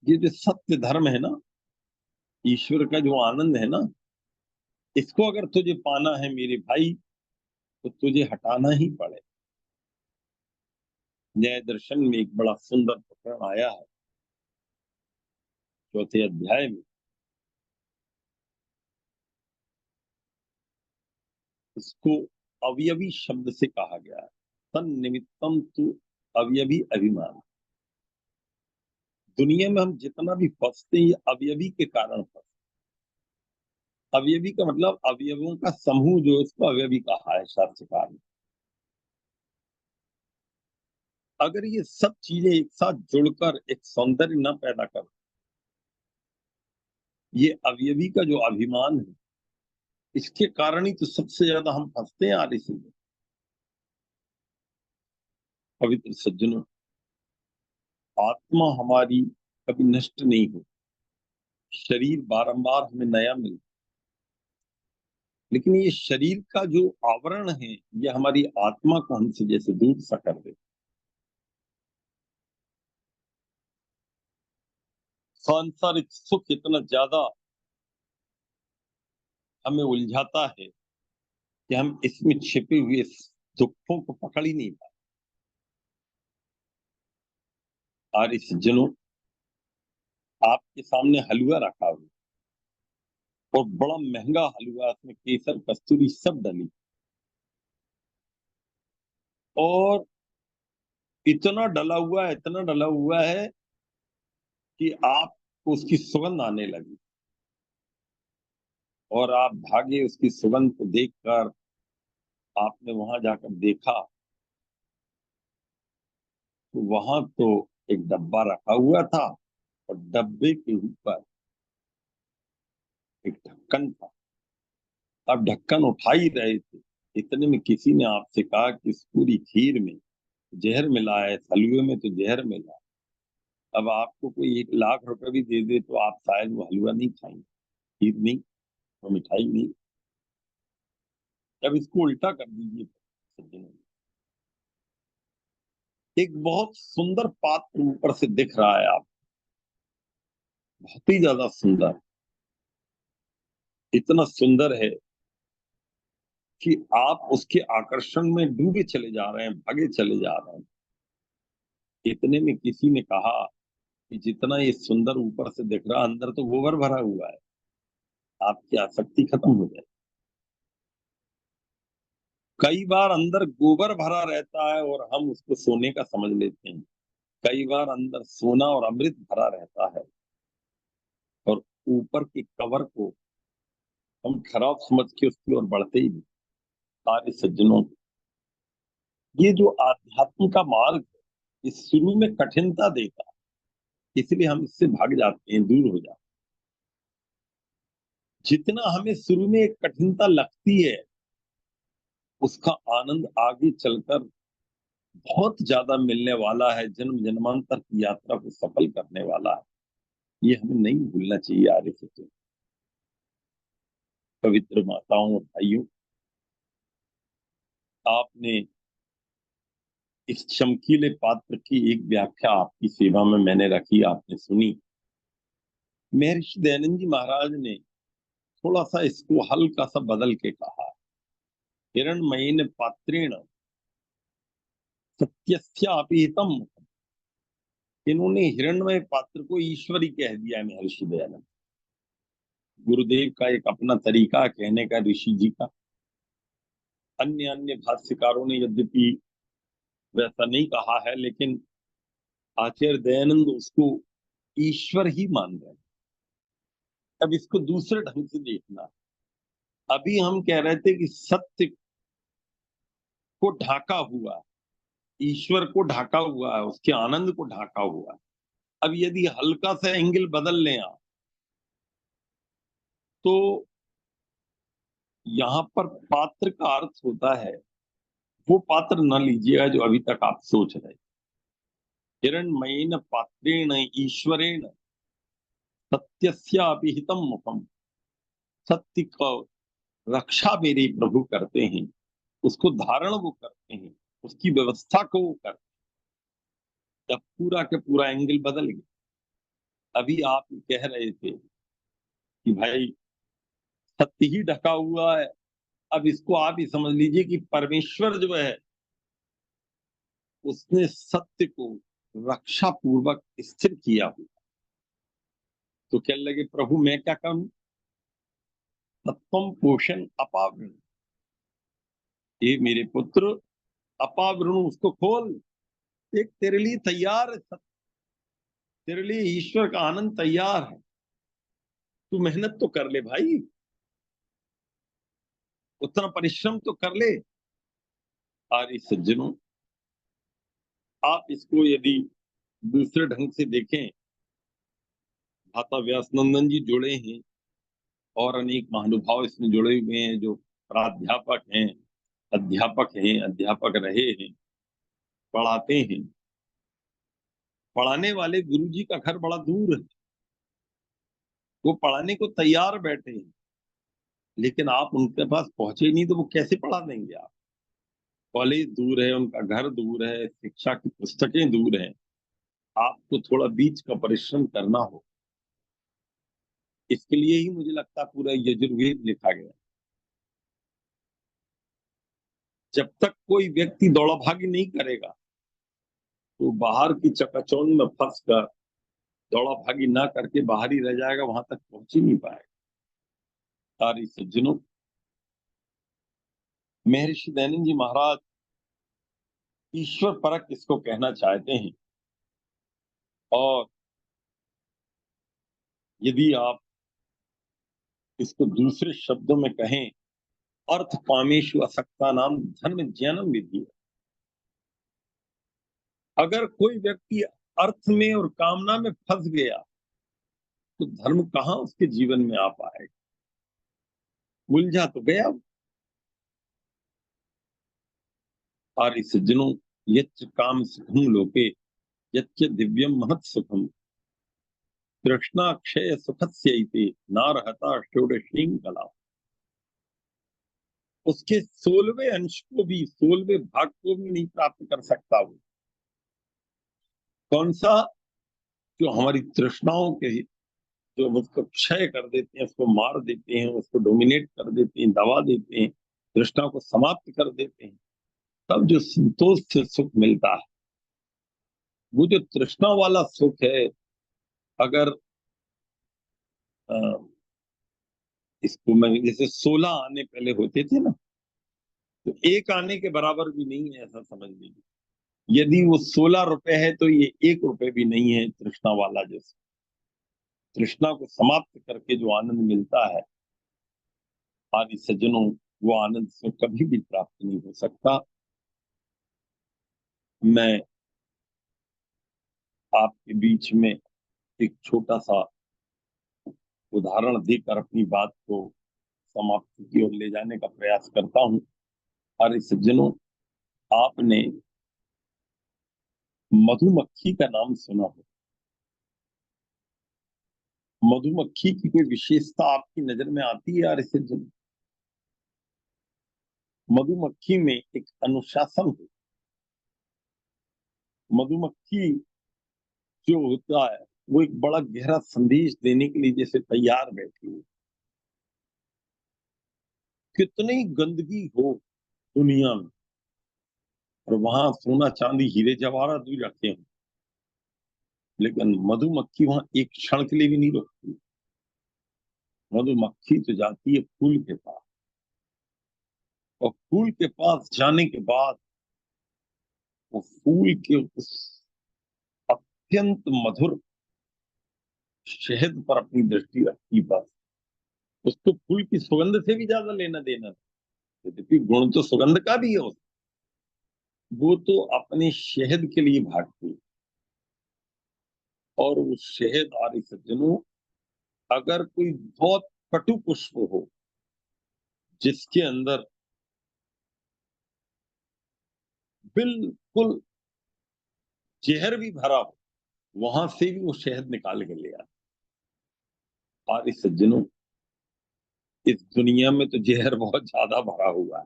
S1: ये जो सत्य धर्म है ना, ईश्वर का जो आनंद है ना, इसको अगर तुझे पाना है मेरे भाई, तो तुझे हटाना ही पड़े। न्याय दर्शन में एक बड़ा सुंदर प्रकरण आया है, चौथे अध्याय में। इसको अवयवी शब्द से कहा गया है। तन निमित्तम तु अवयवी अभिमान। दुनिया में हम जितना भी फंसते हैं, ये अवयवी के कारण फंसते। अवयवी का मतलब अवयवों का समूह, जो इसको अवयवी कहा है शास्त्रकार ने। अगर ये सब चीजें एक साथ जुड़कर एक सौंदर्य न पैदा कर, ये अवयवी का जो अभिमान है, इसके कारण ही तो सबसे ज्यादा हम फंसते हैं यार। इसीलिए पवित्र सज्जनों, आत्मा हमारी कभी नष्ट नहीं हो। शरीर बारंबार हमें नया मिलता, लेकिन ये शरीर का जो आवरण है, ये हमारी आत्मा को हमसे जैसे दूर सा कर दे। सांसारिक सुख इतना ज्यादा हमें उलझाता है कि हम इसमें छिपे हुए दुखों को पकड़ ही नहीं पाते। और इस जनों, आपके सामने हलवा रखा हुआ, और बड़ा महंगा हलवा, उसमें केसर कस्तूरी सब डली, और इतना डला हुआ है, इतना डला हुआ है कि आपको उसकी सुगंध आने लगी, और आप भागे उसकी सुगंध को देखकर। आपने वहां जाकर देखा तो वहां तो एक डब्बा रखा हुआ था, और डब्बे के ऊपर एक ढक्कन था। आप ढक्कन उठा ही रहे थे, इतने में किसी ने आपसे कहा कि इस पूरी खीर में जहर मिला है, इस हलवे में तो जहर मिला है। अब आपको कोई 1 लाख रुपए भी दे दे तो आप शायद वो हलवा नहीं खाएंगे, खीर नहीं, वो मिठाई नहीं। अब इसको उल्टा कर दीजिए सज्जनों। एक बहुत सुंदर पात्र ऊपर से दिख रहा है आप, बहुत ही ज्यादा सुंदर, इतना सुंदर है कि आप उसके आकर्षण में डूबे चले जा रहे हैं, भागे चले जा रहे हैं। इतने में किसी ने कहा कि जितना ये सुंदर ऊपर से दिख रहा, अंदर तो गोबर भरा हुआ है, आपकी आसक्ति खत्म हो जाए। कई बार अंदर गोबर भरा रहता है और हम उसको सोने का समझ लेते हैं। कई बार अंदर सोना और अमृत भरा रहता है, और ऊपर के कवर को हम खराब समझ के उसकी ओर बढ़ते ही नहीं। सारे सज्जनों, ये जो आध्यात्म का मार्ग है, ये शुरू में कठिनता देता है, इसलिए हम इससे भाग जाते हैं, दूर हो जाते हैं। जितना हमें शुरू में एक कठिनता लगती है, उसका आनंद आगे चलकर बहुत ज्यादा मिलने वाला है, जन्म जन्मांतर की यात्रा को सफल करने वाला है। ये हमें नहीं भूलना चाहिए। आगे से पवित्र माताओं और भाइयों, आपने इस चमकीले पात्र की एक व्याख्या आपकी सेवा में मैंने रखी, आपने सुनी। महर्षि दयानंद जी महाराज ने थोड़ा सा इसको हल्का सा बदल के कहा, हिरण्मयेन पात्रेण सत्यस्यापि हितम। इन्होंने हिरण्मय पात्र को ईश्वरी कह दिया है महर्षि दयानंद। गुरुदेव का एक अपना तरीका कहने का, ऋषि जी का। अन्य अन्य भाष्यकारों ने यद्यपि वैसा नहीं कहा है, लेकिन आचार्य दयानंद उसको ईश्वर ही मान रहे हैं। अब इसको दूसरे ढंग से देखना। अभी हम कह रहे थे कि सत्य को ढाका हुआ, ईश्वर को ढाका हुआ है, उसके आनंद को ढाका हुआ है। अब यदि हल्का सा एंगल बदल लें आप, तो यहां पर पात्र का अर्थ होता है, वो पात्र न लीजिएगा जो अभी तक आप सोच रहे। हिरण्मयेन पात्रेण ईश्वरेण सत्यस्यापि हितम मुखम। सत्य को रक्षा मेरे प्रभु करते हैं, उसको धारण वो करते हैं, उसकी व्यवस्था को वो करते हैं। जब पूरा के पूरा एंगल बदल गया। अभी आप कह रहे थे कि भाई सत्य ही ढका हुआ है। अब इसको आप ही समझ लीजिए कि परमेश्वर जो है उसने सत्य को रक्षा पूर्वक स्थिर किया हुआ। तो कहने लगे प्रभु मैं क्या करूं? तत्वम पोषण अपावृण। ये मेरे पुत्र, अपावृण उसको खोल। एक तेरे लिए तैयार है सत्य, तेरे लिए ईश्वर का आनंद तैयार है। तू मेहनत तो कर ले भाई, उतना परिश्रम तो कर ले। आर्य सज्जनों, आप इसको यदि दूसरे ढंग से देखें, भाता व्यास नंदन जी जुड़े हैं और अनेक महानुभाव इसमें जुड़े हुए हैं, जो प्राध्यापक हैं, अध्यापक रहे हैं, पढ़ाते हैं। पढ़ाने वाले गुरु जी का घर बड़ा दूर है, वो पढ़ाने को तैयार बैठे हैं, लेकिन आप उनके पास पहुंचे नहीं तो वो कैसे पढ़ा देंगे आप? कॉलेज दूर है, उनका घर दूर है, शिक्षा की पुस्तकें दूर हैं। आपको थोड़ा बीच का परिश्रम करना हो। इसके लिए ही मुझे लगता है पूरा यजुर्वेद लिखा गया। जब तक कोई व्यक्ति दौड़ा भागी नहीं करेगा, तो बाहर की चकाचौंध में फंस कर दौड़ा भागी ना करके बाहर ही रह जाएगा, वहां तक पहुंच ही नहीं पाएगा। सारी सज्जनों, महर्षि दयानंद जी महाराज ईश्वर परक इसको कहना चाहते हैं। और यदि आप इसको दूसरे शब्दों में कहें, अर्थ कामेषु असक्ता नाम धर्म ज्ञानम विधि। अगर कोई व्यक्ति अर्थ में और कामना में फंस गया, तो धर्म कहाँ उसके जीवन में आ पाएगा? उलझा तो गया। आर्य सज्जनों, यच्च काम सुखम लोके यच्च दिव्यम महत् सुखम तृष्णा क्षय सुखस्यैते नारहता षोडशीं कला। उसके 16वें अंश को भी, 16वें भाग को भी नहीं प्राप्त कर सकता वो। कौन सा? जो हमारी तृष्णाओं के, जो उसको क्षय कर देते हैं, उसको मार देते हैं, उसको डोमिनेट कर देते हैं, दबा देते हैं, तृष्णा को समाप्त कर देते हैं। तब जो संतोष से सुख मिलता है, वो जो तृष्णा वाला सुख है, अगर अ, इसको मैं जैसे 16 आने पहले होते थे ना, तो एक आने के बराबर भी नहीं है, ऐसा समझ लीजिए। यदि वो 16 रुपए है, तो ये 1 रुपए भी नहीं है तृष्णा वाला। जैसे तृष्णा को समाप्त करके जो आनंद मिलता है, आदि सज्जनों, वो आनंद से कभी भी प्राप्त नहीं हो सकता। मैं आपके बीच में एक छोटा सा उदाहरण देकर अपनी बात को समाप्ति की ओर ले जाने का प्रयास करता हूँ। अरे सज्जनों, आपने मधुमक्खी का नाम सुना हो? मधुमक्खी की कोई विशेषता आपकी नजर में आती है यार? सज्जनों, मधुमक्खी में एक अनुशासन है। मधुमक्खी जो होता है, वो एक बड़ा गहरा संदेश देने के लिए जैसे तैयार बैठी है। कितनी गंदगी हो दुनिया में, और वहां सोना चांदी हीरे जवाहरात भी रखे हैं, लेकिन मधुमक्खी वहां एक क्षण के लिए भी नहीं रुकती। मधुमक्खी तो जाती है फूल के पास, और फूल के पास जाने के बाद वो फूल के उस अत्यंत मधुर शहद पर अपनी दृष्टि रखती, बस उसको फूल की सुगंध से भी ज्यादा लेना देना नहीं। यद्यपि गुण तो सुगंध का भी है वो तो अपने शहद के लिए भागती है। और वो शहद, आदि सज्जनों, अगर कोई बहुत कटु पुष्प हो जिसके अंदर बिल्कुल जहर भी भरा हो, वहां से भी वो शहद निकाल के ले आता। और इस सज्जनों, इस दुनिया में तो जहर बहुत ज्यादा भरा हुआ है,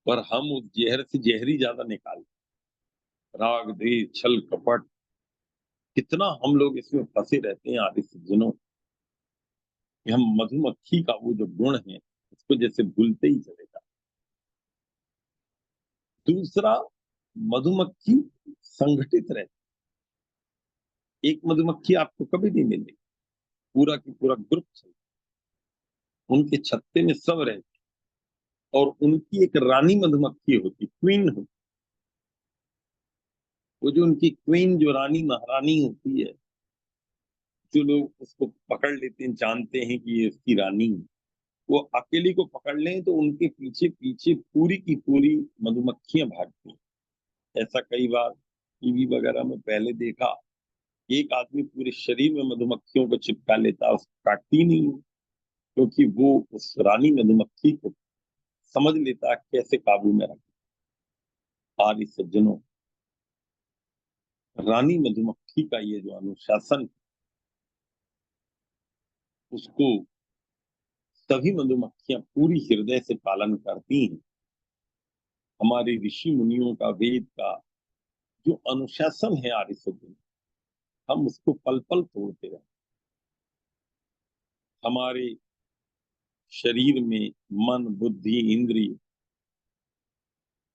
S1: पर हम उस जहर से जहरी ज्यादा निकालते। राग द्वेष छल कपट, कितना हम लोग इसमें फंसे रहते हैं आदि सज्जनों, कि हम मधुमक्खी का वो जो गुण है उसको जैसे भूलते ही चलेगा। दूसरा, मधुमक्खी संगठित रहती। एक मधुमक्खी आपको कभी नहीं मिलेगी, पूरा की पूरा ग्रुप चलता, उनके छत्ते में सब रहते, और उनकी एक रानी मधुमक्खी होती, क्वीन होती। वो जो उनकी क्वीन, जो रानी महारानी होती है, जो लोग उसको पकड़ लेते हैं, जानते हैं कि ये उसकी रानी है, वो अकेली को पकड़ लें तो उनके पीछे पीछे पूरी की पूरी मधुमक्खियां भागती हैं। ऐसा कई बार टीवी वगैरह में पहले देखा, एक आदमी पूरे शरीर में मधुमक्खियों को चिपका लेता, उसको काटती नहीं, क्योंकि वो उस रानी मधुमक्खी को समझ लेता कैसे काबू में रखे। आदि सज्जनों, रानी मधुमक्खी का ये जो अनुशासन, उसको सभी मधुमक्खियां पूरी हृदय से पालन करती हैं। हमारे ऋषि मुनियों का, वेद का जो अनुशासन है आदि सज्जनों, हम उसको पल पल तोड़ते रहे। हमारे शरीर में मन बुद्धि इंद्रिय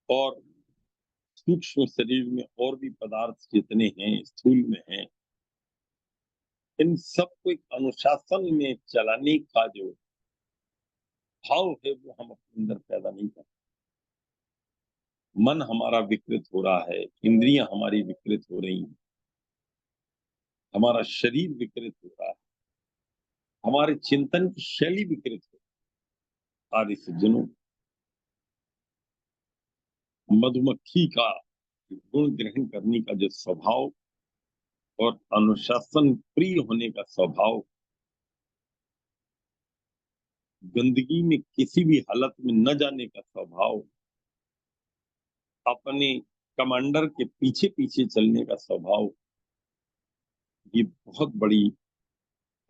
S1: और सूक्ष्म शरीर में और भी पदार्थ जितने हैं, स्थूल में हैं, इन सबको एक अनुशासन में चलाने का जो भाव है वो हम अपने अंदर पैदा नहीं करते। मन हमारा विकृत हो रहा है, इंद्रियां हमारी विकृत हो रही हैं, हमारा शरीर विकृत हो रहा है, हमारे चिंतन की शैली विकृत हो रही है। आदि सज्जनों, मधुमक्खी का गुण ग्रहण करने का जो स्वभाव और अनुशासन प्रिय होने का स्वभाव, गंदगी में किसी भी हालत में न जाने का स्वभाव, अपने कमांडर के पीछे पीछे चलने का स्वभाव, ये बहुत बड़ी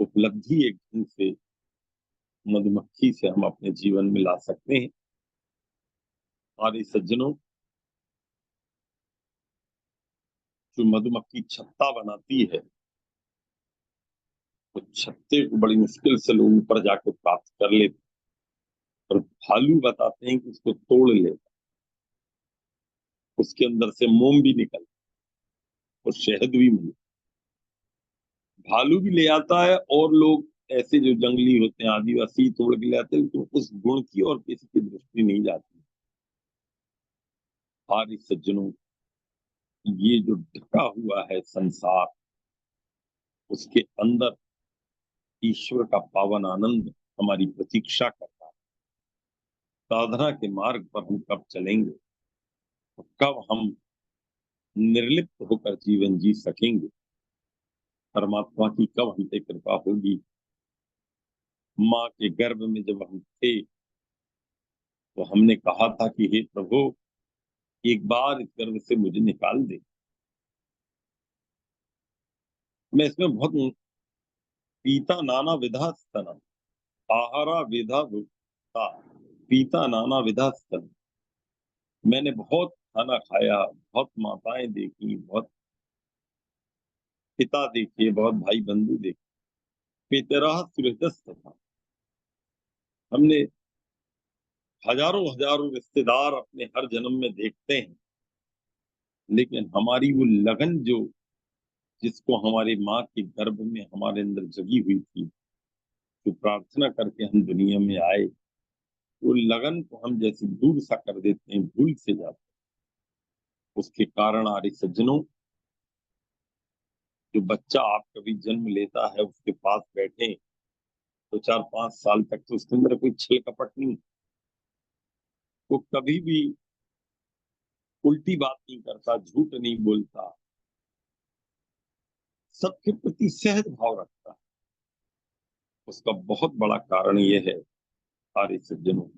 S1: उपलब्धि एक ढंग से मधुमक्खी से हम अपने जीवन में ला सकते हैं। और इस सज्जनों, जो मधुमक्खी छत्ता बनाती है, तो छत्ते को बड़ी मुश्किल से लोग ऊपर जाकर प्राप्त कर लेते, और भालू बताते हैं कि उसको तोड़ ले, उसके अंदर से मोम भी निकल और शहद भी मिले। भालू भी ले आता है, और लोग ऐसे जो जंगली होते हैं, आदिवासी, तोड़ के ले आते हैं, तो उस गुण की और किसी की दृष्टि नहीं जाती। और इस सज्जनों, ये जो ढका हुआ है संसार, उसके अंदर ईश्वर का पावन आनंद हमारी प्रतीक्षा करता है। साधना के मार्ग पर हम कब चलेंगे, तो कब हम निर्लिप्त होकर जीवन जी सकेंगे, परमात्मा की कब हम पे कृपा होगी। माँ के गर्भ में जब हम थे, तो हमने कहा था कि हे प्रभु, एक बार इस गर्भ से मुझे निकाल दे। मैं इसमें बहुत पीता नाना विधा स्तनम, आहारा विधा भुक्ता, पीता नाना विधा स्तनम। मैंने बहुत खाना खाया, बहुत माताएं देखी, बहुत पिता देखे, बहुत भाई बंधु देखे, पितरा सुहृदस्त था। हमने हजारों हजारों रिश्तेदार अपने हर जन्म में देखते हैं, लेकिन हमारी वो लगन जो जिसको हमारी माँ के गर्भ में हमारे अंदर जगी हुई थी, जो प्रार्थना करके हम दुनिया में आए, वो लगन को हम जैसे दूर सा कर देते हैं, भूल से जाते हैं। उसके कारण आर्य सज्जनों, जो बच्चा आप कभी जन्म लेता है उसके पास बैठे तो 4-5 साल तक तो उसके अंदर कोई छल कपट नहीं, वो कभी भी उल्टी बात नहीं करता, झूठ नहीं बोलता, सबके प्रति सहज भाव रखता है। उसका बहुत बड़ा कारण यह है आर्य सज्जनों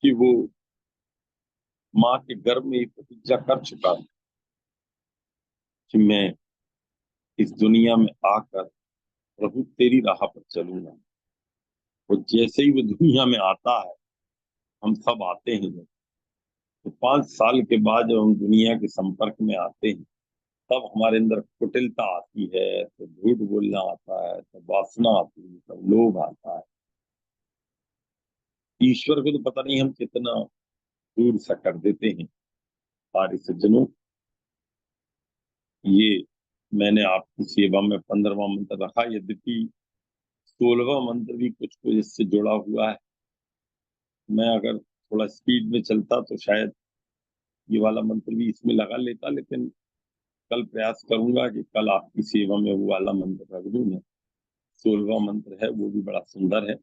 S1: कि वो माँ के गर्भ में ही प्रतिज्ञा कर चुका है कि मैं इस दुनिया में आकर प्रभु तेरी राह पर चलूंगा। और जैसे ही वो दुनिया में आता है, हम सब आते हैं जब, तो 5 साल के बाद जब हम दुनिया के संपर्क में आते हैं, तब हमारे अंदर कुटिलता आती है, तो झूठ बोलना आता है, तो वासना आती है, तो लोभ आता है। ईश्वर को तो पता नहीं हम कितना दूर सा कर देते हैं। सारे सज्जनों, ये मैंने आपकी सेवा में 15वां मंत्र रखा, यद्यपि 16वां मंत्र भी कुछ कुछ इससे जुड़ा हुआ है। मैं अगर थोड़ा स्पीड में चलता तो शायद ये वाला मंत्र भी इसमें लगा लेता, लेकिन कल प्रयास करूंगा कि कल आपकी सेवा में वो वाला मंत्र रख दूं मैं। 16वां मंत्र है, वो भी बड़ा सुंदर है।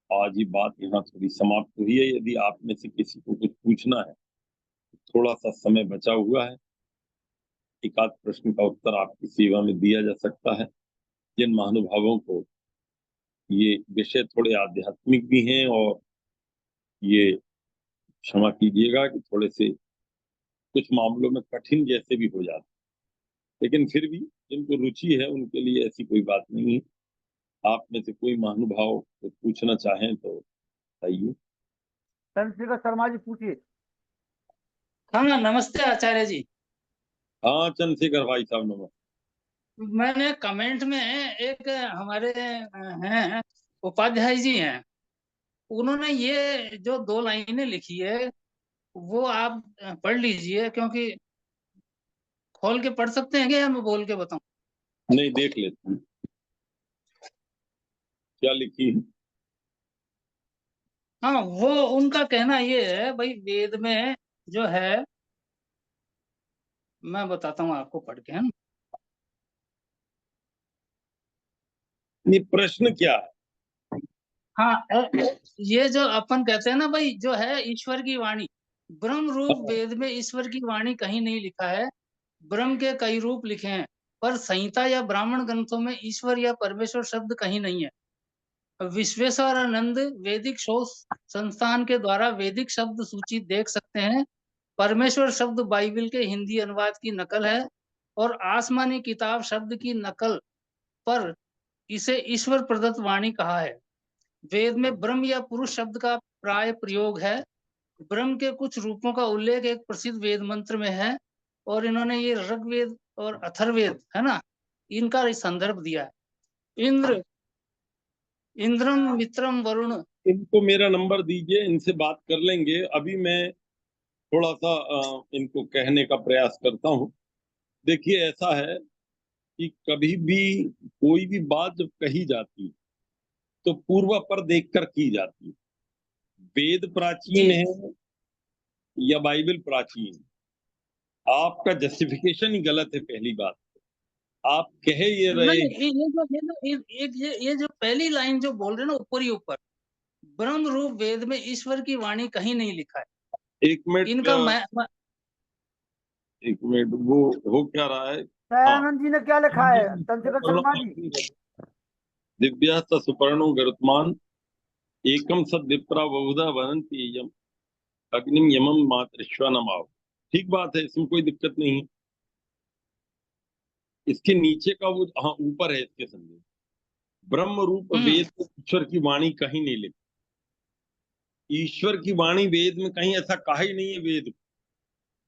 S1: आज ये बात यहाँ थोड़ी समाप्त हुई है। यदि आप में से किसी को कुछ पूछना है, थोड़ा सा समय बचा हुआ है, एक आध प्रश्न का उत्तर आपकी सेवा में दिया जा सकता है। जिन महानुभावों को ये विषय थोड़े आध्यात्मिक भी हैं, और ये क्षमा कीजिएगा कि थोड़े से कुछ मामलों में कठिन जैसे भी हो जाते, लेकिन फिर भी जिनको रुचि है उनके लिए ऐसी कोई बात नहीं है। आप में से कोई महानुभाव कुछ पूछना चाहें तो बताइए।
S2: चंद्रशेखर शर्मा जी पूछिए।
S3: हाँ नमस्ते आचार्य जी।
S1: हाँ चंद्रशेखर भाई साहब, नमस्ते।
S3: मैंने कमेंट में एक हमारे हैं उपाध्याय जी हैं, उन्होंने ये जो 2 लाइनें लिखी है वो आप पढ़ लीजिए, क्योंकि खोल के पढ़ सकते हैं क्या या मैं बोल के बताऊं?
S1: नहीं, देख लेते हैं क्या लिखी है।
S3: हाँ, वो उनका कहना ये है भाई, वेद में जो है, मैं बताता हूँ आपको पढ़ के, है ना।
S1: ये प्रश्न क्या है?
S3: हाँ, ये जो अपन कहते हैं ना भाई, जो है ईश्वर की वाणी, ब्रह्म रूप वेद में ईश्वर की वाणी कहीं नहीं लिखा है। ब्रह्म के कई रूप लिखे हैं, पर संहिता या ब्राह्मण ग्रंथों में ईश्वर या परमेश्वर शब्द कहीं नहीं है। विश्वेश्वरानंद वैदिक शोध संस्थान के द्वारा वैदिक शब्द सूची देख सकते हैं। परमेश्वर शब्द बाइबल के हिंदी अनुवाद की नकल है, और आसमानी किताब शब्द की नकल पर इसे ईश्वर प्रदत्त वाणी कहा है। वेद में ब्रह्म या पुरुष शब्द का प्राय प्रयोग है। ब्रह्म के कुछ रूपों का उल्लेख एक प्रसिद्ध वेद मंत्र में है, और इन्होंने ये ऋग्वेद और अथर्ववेद है ना, इनका संदर्भ दिया है। इंद्र, इंद्रम मित्रम वरुण।
S1: इनको मेरा नंबर दीजिए, इनसे बात कर लेंगे। अभी मैं थोड़ा सा इनको कहने का प्रयास करता हूँ। देखिए, ऐसा है कि कभी भी कोई भी बात जब कही जाती तो पूर्वापर देखकर की जाती। वेद प्राचीन
S3: जी,
S1: है या बाइबल प्राचीन है, आपका जस्टिफिकेशन ही गलत है। पहली बात, आप कह ये रहे
S3: नहीं,
S1: हैं।
S3: ये जो पहली लाइन जो बोल रहे हैं ना, ऊपर ही ऊपर, ब्रह्म रूप वेद में ईश्वर की वाणी कहीं नहीं लिखा है।
S1: एक मिनट,
S3: इनका
S1: एक मिनट, वो हो क्या रहा है। हाँ,
S2: दयानंद जी ने क्या लिखा है, चंद्रशेखर शर्मा जी?
S1: दिव्या सुपर्णो गरुत्मान एकम सद विप्रा बहुधा वदंती यम अग्निम यमम मातृश्वा नमाव। ठीक बात है, इसमें कोई दिक्कत नहीं है। इसके नीचे का वो, हाँ, ऊपर है इसके संदेश, ब्रह्म रूप वेद में ईश्वर की वाणी कहीं नहीं लिखी। ईश्वर की वाणी वेद में कहीं ऐसा कहा ही नहीं है। वेद,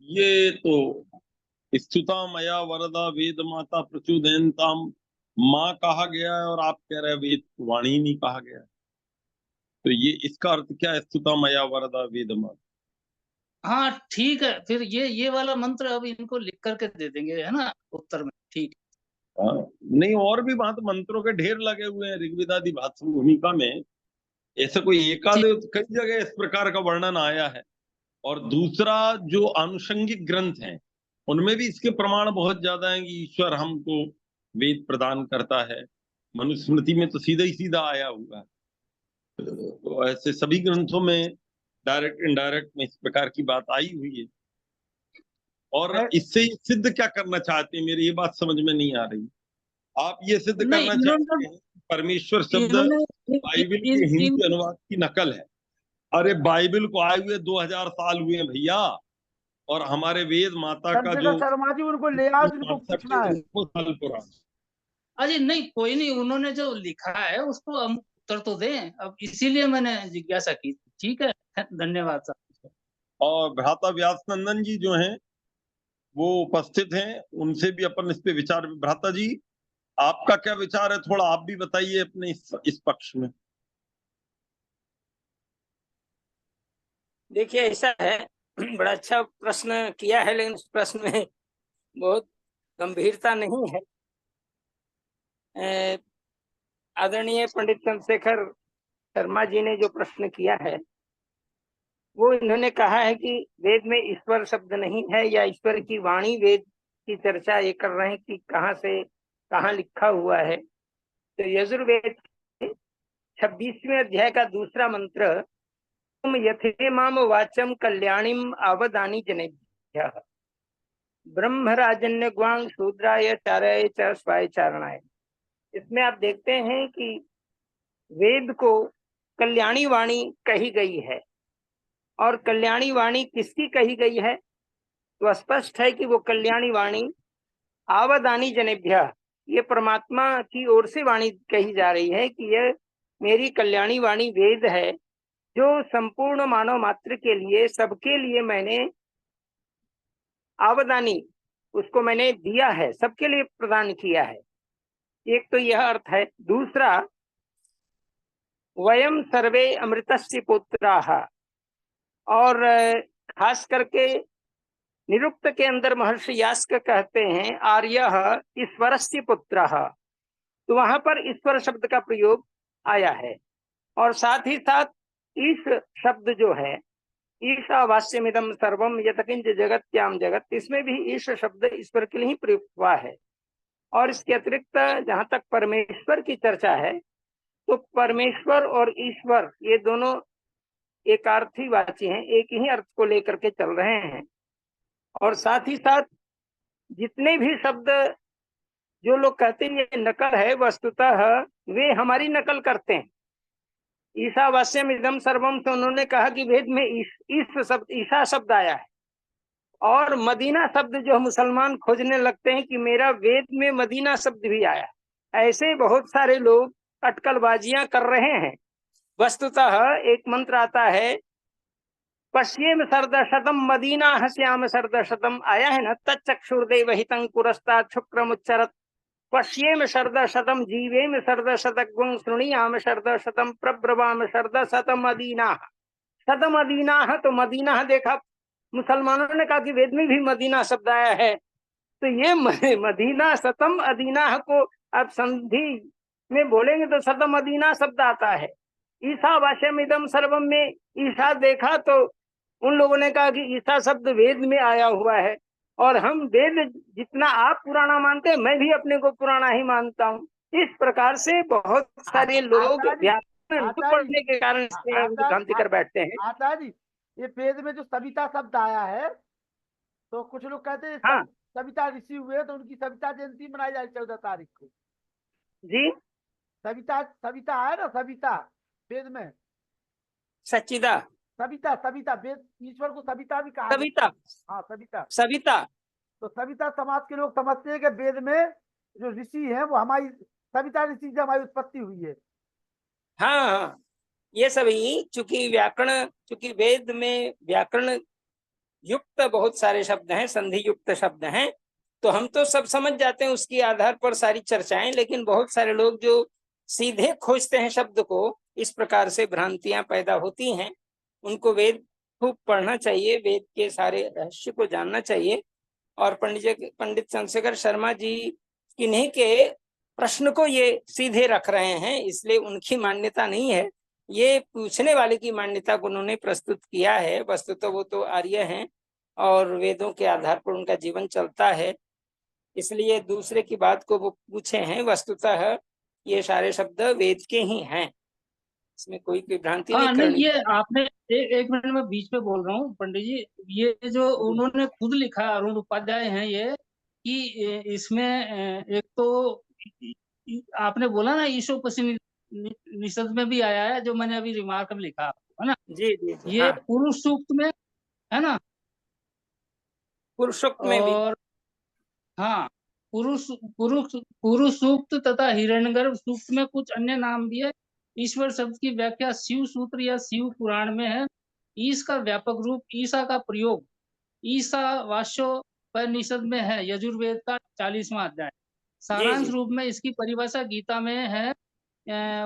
S1: ये तो स्तुता मया वरदा वेद माता प्रचुदयंताम माँ कहा गया है, और आप कह रहे हैं वेद वाणी ही नहीं कहा गया है। तो ये इसका अर्थ क्या है, स्तुता मया वरदा वेदमा?
S3: हाँ ठीक है, फिर ये वाला मंत्र अब इनको लिख करके दे देंगे, है ना, उत्तर में। ठीक।
S1: हाँ, नहीं और भी वहां तो मंत्रों के ढेर लगे हुए हैं ऋग्वेदादि भाषा भूमिका में। ऐसे कोई एकाध,
S3: ठीक।
S1: कई जगह इस प्रकार का वर्णन आया है। और दूसरा, जो आनुषंगिक ग्रंथ हैं उनमें भी इसके प्रमाण बहुत ज्यादा हैं कि ईश्वर हमको वेद प्रदान करता है। मनुस्मृति में तो सीधा ही सीधा आया हुआ है। तो ऐसे सभी ग्रंथों में डायरेक्ट इनडायरेक्ट में इस प्रकार की बात आई हुई है। और
S2: मैं
S1: इससे ये सिद्ध क्या करना चाहते हैं, मेरी ये बात समझ में नहीं आ रही। आप ये सिद्ध
S3: नहीं,
S1: करना चाहते हैं कि परमेश्वर शब्द
S3: इन्होंने
S1: बाइबल के हिंदी अनुवाद की नकल है। अरे बाइबल को आए हुए 2000 साल हुए हैं भैया, और हमारे वेद माता का जो
S2: चंद्रिका शर्मा जी उनको ले आओ, जिनको
S1: कॉन्सेप्ट है
S2: पूछना है।
S1: उनको साल पुराना।
S3: अरे नहीं, कोई नहीं, उन्होंने जो लिखा है उसको हम उत्तर तो दें, अब इसीलिए मैंने जिज्ञासा की। ठीक है, धन्यवाद साहब।
S1: और भ्राता व्यास नंदन जी जो हैं वो उपस्थित हैं, उनसे भी अपन इस पे विचार। भ्राता जी, आपका क्या विचार है, थोड़ा आप भी बताइए अपने इस पक्ष में।
S4: देखिए ऐसा है, बड़ा अच्छा प्रश्न किया है, लेकिन उस प्रश्न में बहुत गंभीरता नहीं है। आदरणीय पंडित चंद्रशेखर शर्मा जी ने जो प्रश्न किया है, वो इन्होंने कहा है कि वेद में ईश्वर शब्द नहीं है, या ईश्वर की वाणी वेद की चर्चा ये कर रहे हैं कि कहाँ से कहाँ लिखा हुआ है। तो यजुर्वेद 26वें अध्याय का दूसरा मंत्र, तुम यथे माम वाचम कल्याणीम आवदानी जनेभ्यः ब्रह्मराजन्य ग्वांग शूद्राय चाराय च स्वाय चारणाय। इसमें आप देखते हैं कि वेद को कल्याणी वाणी कही गई है, और कल्याणी वाणी किसकी कही गई है, तो स्पष्ट है कि वो कल्याणी वाणी आवदानी जनेभ्य, ये परमात्मा की ओर से वाणी कही जा रही है कि यह मेरी कल्याणी वाणी वेद है, जो संपूर्ण मानव मात्र के लिए, सबके लिए मैंने आवदानी उसको मैंने दिया है, सबके लिए प्रदान किया है। एक तो यह अर्थ है। दूसरा, वयम सर्वे अमृतस्य पुत्राः, और खास करके निरुक्त के अंदर महर्षि यास्क कहते हैं आर्यः ईश्वरस्य पुत्रः, तो वहां पर ईश्वर शब्द का प्रयोग आया है। और साथ ही साथ ईश शब्द जो है, ईशावास्यमिदं सर्वम यत्किंच जगत्याम जगत, इसमें भी ईश शब्द ईश्वर के लिए ही प्रयुक्त हुआ है। और इसके अतिरिक्त जहां तक परमेश्वर की चर्चा है, तो परमेश्वर और ईश्वर ये दोनों एकार्थी वाची हैं, एक ही अर्थ को लेकर के चल रहे हैं। और साथ ही साथ जितने भी शब्द जो लोग कहते हैं ये नकल है, वस्तुतः वे हमारी नकल करते हैं। ईशावास्यम इदम सर्वम से उन्होंने कहा कि वेद में ईशा शब्द आया है, और मदीना शब्द जो मुसलमान खोजने लगते हैं कि मेरा वेद में मदीना शब्द भी आया है। ऐसे बहुत सारे लोग अटकलबाजियां कर रहे हैं। वस्तुतः एक मंत्र आता है, पश्येम शरदशतम मदीना हस्याम शरदशतम, आया है ना, तच्चक्षुर्देव हितं पुरस्तात् शुक्रमुच्चरत्, पश्येम शरदशतम जीवेम शरदशतग्वं शृणुयाम शरदशतम प्रब्रवाम शरदशतम मदीना। शतम मदीना, तो मदीना देखा, मुसलमानों ने कहा कि वेद में भी मदीना शब्द आया है, तो ये मदीना शतम अदीना को अब संधि में बोलेंगे तो शतम मदीना शब्द आता है। ईसा वाशमिदम सर्वम में ईसा देखा तो उन लोगों ने कहा कि ईसा शब्द वेद में आया हुआ है, और हम वेद जितना आप पुराना मानते हैं, मैं भी अपने को पुराना ही मानता हूँ। इस प्रकार से बहुत सारे लोग व्याकरण पढ़ने के कारण भ्रांति कर बैठते हैं।
S2: आता जी, ये वेद में जो सविता शब्द आया है, तो कुछ लोग कहते हैं
S4: हाँ
S2: सविता ऋषि हुए तो उनकी सविता जयंती मनाई जाए 14 तारीख को।
S4: जी,
S2: सविता सविता है ना, सविता वेद में,
S4: सच्चिदा
S2: सविता सविता वेद, ईश्वर को सविता भी कहा
S4: सविता,
S2: हाँ सविता।
S4: सविता,
S2: तो सविता समाज के लोग समझते हैं कि वेद में जो ऋषि है वो हमारी सविता ऋषि से हमारी उत्पत्ति हुई है।
S4: हाँ हाँ, ये सभी चूंकि वेद में व्याकरण युक्त बहुत सारे शब्द हैं, संधि युक्त शब्द हैं, तो हम तो सब समझ जाते हैं उसके आधार पर सारी चर्चाएं। लेकिन बहुत सारे लोग जो सीधे खोजते हैं शब्द को, इस प्रकार से भ्रांतियां पैदा होती हैं। उनको वेद खूब पढ़ना चाहिए, वेद के सारे रहस्य को जानना चाहिए। और पंडित चंद्रशेखर शर्मा जी किन्हीं के प्रश्न को ये सीधे रख रहे हैं, इसलिए उनकी मान्यता नहीं है, ये पूछने वाले की मान्यता को उन्होंने प्रस्तुत किया है। वस्तुतः वो तो आर्य हैं और वेदों के आधार पर उनका जीवन चलता है, इसलिए दूसरे की बात को वो पूछे हैं। वस्तुतः ये सारे शब्द वेद के ही हैं, इसमें कोई भ्रांति नहीं
S3: हाँ नहीं,
S4: करनी।
S3: ये आपने एक मिनट में बीच में बोल रहा हूँ पंडित जी, ये जो उन्होंने खुद लिखा, अरुण उपाध्याय हैं ये, कि इसमें एक तो आपने बोला ना ईशोपनिषद में भी आया है, जो मैंने अभी रिमार्क में लिखा है ना,
S4: जी जी जी,
S3: ये
S4: हाँ,
S3: पुरुष सूक्त में है ना,
S4: पुरुषोक्त में भी।
S3: और हाँ पुरुष पुरुष पुरुष सूक्त तथा हिरण्यगर्भ सूक्त में कुछ अन्य नाम भी है। ईश्वर शब्द की व्याख्या शिव सूत्र या शिव पुराण में है। ईश का व्यापक रूप ईसा का प्रयोग ईशावास्योपनिषद में है, यजुर्वेद का 40वां अध्याय।
S4: जी
S3: सारांश
S4: जी,
S3: रूप में इसकी परिभाषा गीता में है।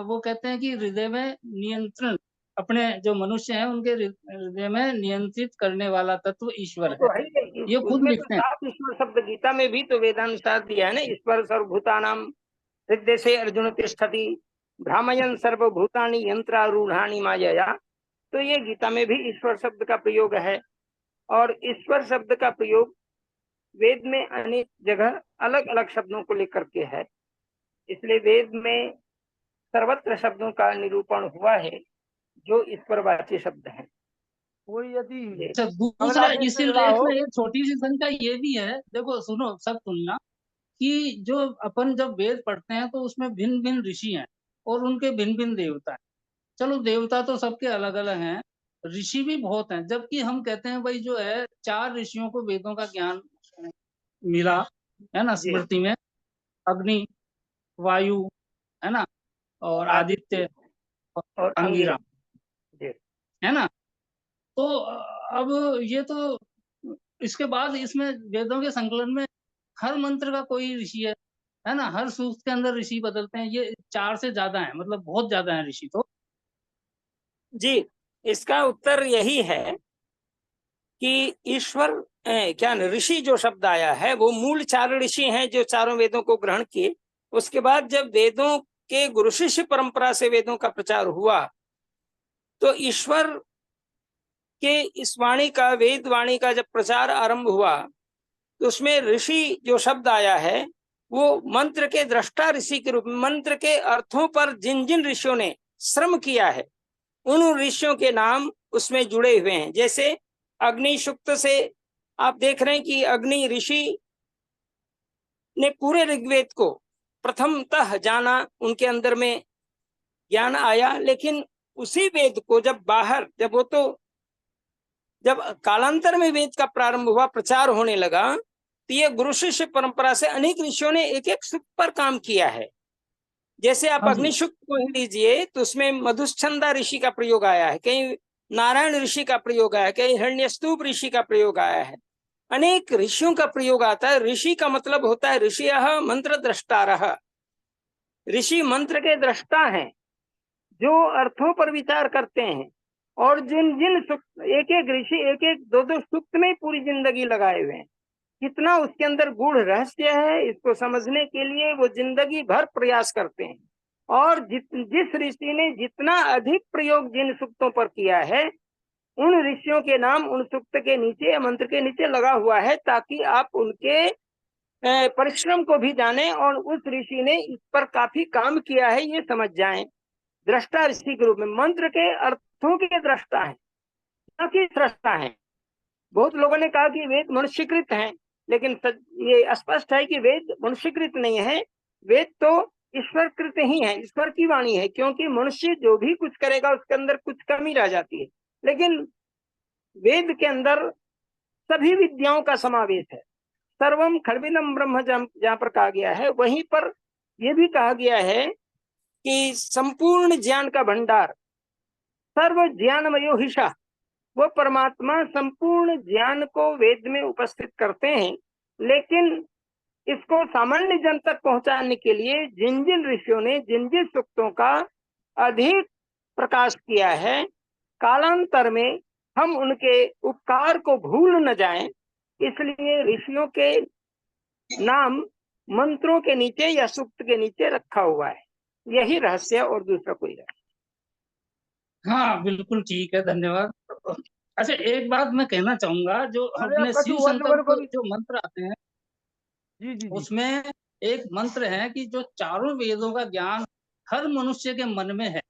S3: वो कहते हैं कि हृदय में नियंत्रण, अपने जो मनुष्य हैं उनके हृदय में नियंत्रित करने वाला तत्व
S4: वो
S3: ईश्वर
S4: तो
S3: है।
S4: है ही,
S3: ये खुद
S4: उसमें तो
S3: लिखते हैं।
S4: साफ ईश्वर शब्द गीता में भी तो वेदानुसार दिया है ना, ईश्वर सर्वभूतानाम हृदय से अर्जुन तिष्ठति भ्रामयन सर्वभूतानि यंत्रारूढ़ानि मायया। तो ये गीता में भी ईश्वर शब्द का प्रयोग है। और ईश्वर शब्द का प्रयोग वेद में अनेक जगह अलग अलग शब्दों को लेकर के है, इसलिए वेद में सर्वत्र शब्दों का निरूपण हुआ है जो ईश्वरवाची शब्द हैं।
S2: कोई यदि
S3: अच्छा, दूसरा
S2: बांग्लादेश
S3: इसी
S2: से जुड़ा
S3: लेख
S2: हो,
S3: में एक छोटी सी संख्या ये भी है, देखो सुनो सब सुनना, कि जो अपन जब वेद पढ़ते हैं तो उसमें भिन्न भिन्न ऋषि हैं और उनके भिन्न भिन्न देवता हैं। चलो देवता तो सबके अलग अलग हैं, ऋषि भी बहुत हैं, जबकि हम कहते हैं भाई जो है 4 ऋषियों को वेदों का ज्ञान मिला है ना,
S4: जी,
S3: स्मृति में, अग्नि, वायु, है ना, और
S4: आदित्य
S3: आदित्य और
S4: और
S3: अंगिरा,
S4: अंगिरा। जी
S3: है ना। तो अब ये तो, इसके बाद इसमें वेदों के संकलन में हर मंत्र का कोई ऋषि है ना, हर सूक्त के अंदर ऋषि बदलते हैं, ये 4 से ज्यादा है, मतलब बहुत ज्यादा है ऋषि तो।
S4: जी, इसका उत्तर यही है कि ईश्वर क्या ऋषि जो शब्द आया है वो मूल 4 ऋषि हैं जो चारों वेदों को ग्रहण किए। उसके बाद जब वेदों के गुरु शिष्य परंपरा से वेदों का प्रचार हुआ तो ईश्वर के इस वाणी का, वेद वाणी का जब प्रचार आरंभ हुआ तो उसमें ऋषि जो शब्द आया है वो मंत्र के दृष्टा ऋषि के रूप में, मंत्र के अर्थों पर जिन जिन ऋषियों ने श्रम किया है उन ऋषियों के नाम उसमें जुड़े हुए हैं। जैसे अग्नि सूक्त से आप देख रहे हैं कि अग्नि ऋषि ने पूरे ऋग्वेद को प्रथमतः जाना, उनके अंदर में ज्ञान आया। लेकिन उसी वेद को जब बाहर, जब कालांतर में वेद का प्रारंभ हुआ, प्रचार होने लगा, तो ये गुरु शिष्य परंपरा से अनेक ऋषियों ने एक एक सूक्त पर काम किया है। जैसे आप
S3: हाँ जी,
S4: अग्निशुक्त को ही लीजिए तो उसमें मधुस्छंदा ऋषि का प्रयोग आया है, कहीं नारायण ऋषि का प्रयोग आया है, कहीं हिरण्यस्तूप ऋषि का प्रयोग आया है, अनेक ऋषियों का प्रयोग आता है। ऋषि का मतलब होता है ऋषियः मंत्र द्रष्टारः, ऋषि मंत्र के दृष्टा हैं जो अर्थों पर विचार करते हैं। और जिन जिन सूक्त, एक एक ऋषि एक एक दो दो सूक्त में पूरी जिंदगी लगाए हुए हैं। कितना उसके अंदर गूढ़ रहस्य है इसको समझने के लिए वो जिंदगी भर प्रयास करते हैं। और जिस ऋषि ने जितना अधिक प्रयोग जिन सूक्तों पर किया है उन ऋषियों के नाम उन सूक्त के नीचे, मंत्र के नीचे लगा हुआ है, ताकि आप उनके परिश्रम को भी जानें और उस ऋषि ने इस पर काफी काम किया है ये समझ जाएं। दृष्टा ऋषि के रूप में मंत्र के अर्थों के दृष्टा है, न कि सृष्टा है। बहुत लोगों ने कहा कि वेद मनुष्यकृत हैं, लेकिन ये स्पष्ट है कि वेद मनुष्यकृत नहीं है, वेद तो ईश्वरकृत ही है, ईश्वर की वाणी है। क्योंकि मनुष्य जो भी कुछ करेगा उसके अंदर कुछ कमी रह जाती है, लेकिन वेद के अंदर सभी विद्याओं का समावेश है। सर्वम खड्विदम ब्रह्म जहाँ पर कहा गया है, वहीं पर यह भी कहा गया है कि संपूर्ण ज्ञान का भंडार, सर्व ज्ञानमयो हिषा, वो परमात्मा संपूर्ण ज्ञान को वेद में उपस्थित करते हैं। लेकिन इसको सामान्य जन तक पहुंचाने के लिए जिन जिन ऋषियों ने जिन जिन सूक्तों का अधिक प्रकाश किया है, कालांतर में हम उनके उपकार को भूल न जाएं, इसलिए ऋषियों के नाम मंत्रों के नीचे या सूक्त के नीचे रखा हुआ है। यही रहस्य और दूसरा कोई रहस्य।
S3: हाँ बिल्कुल ठीक है, धन्यवाद। अच्छा, एक बात मैं कहना चाहूंगा, जो
S2: अरे
S3: अपने
S2: कछु
S3: शिव
S2: वन
S3: शंकर
S2: को
S3: को
S2: भी
S3: जो मंत्र आते हैं,
S2: जी जी जी
S3: उसमें एक मंत्र है कि जो चारों वेदों का ज्ञान हर मनुष्य के मन में है,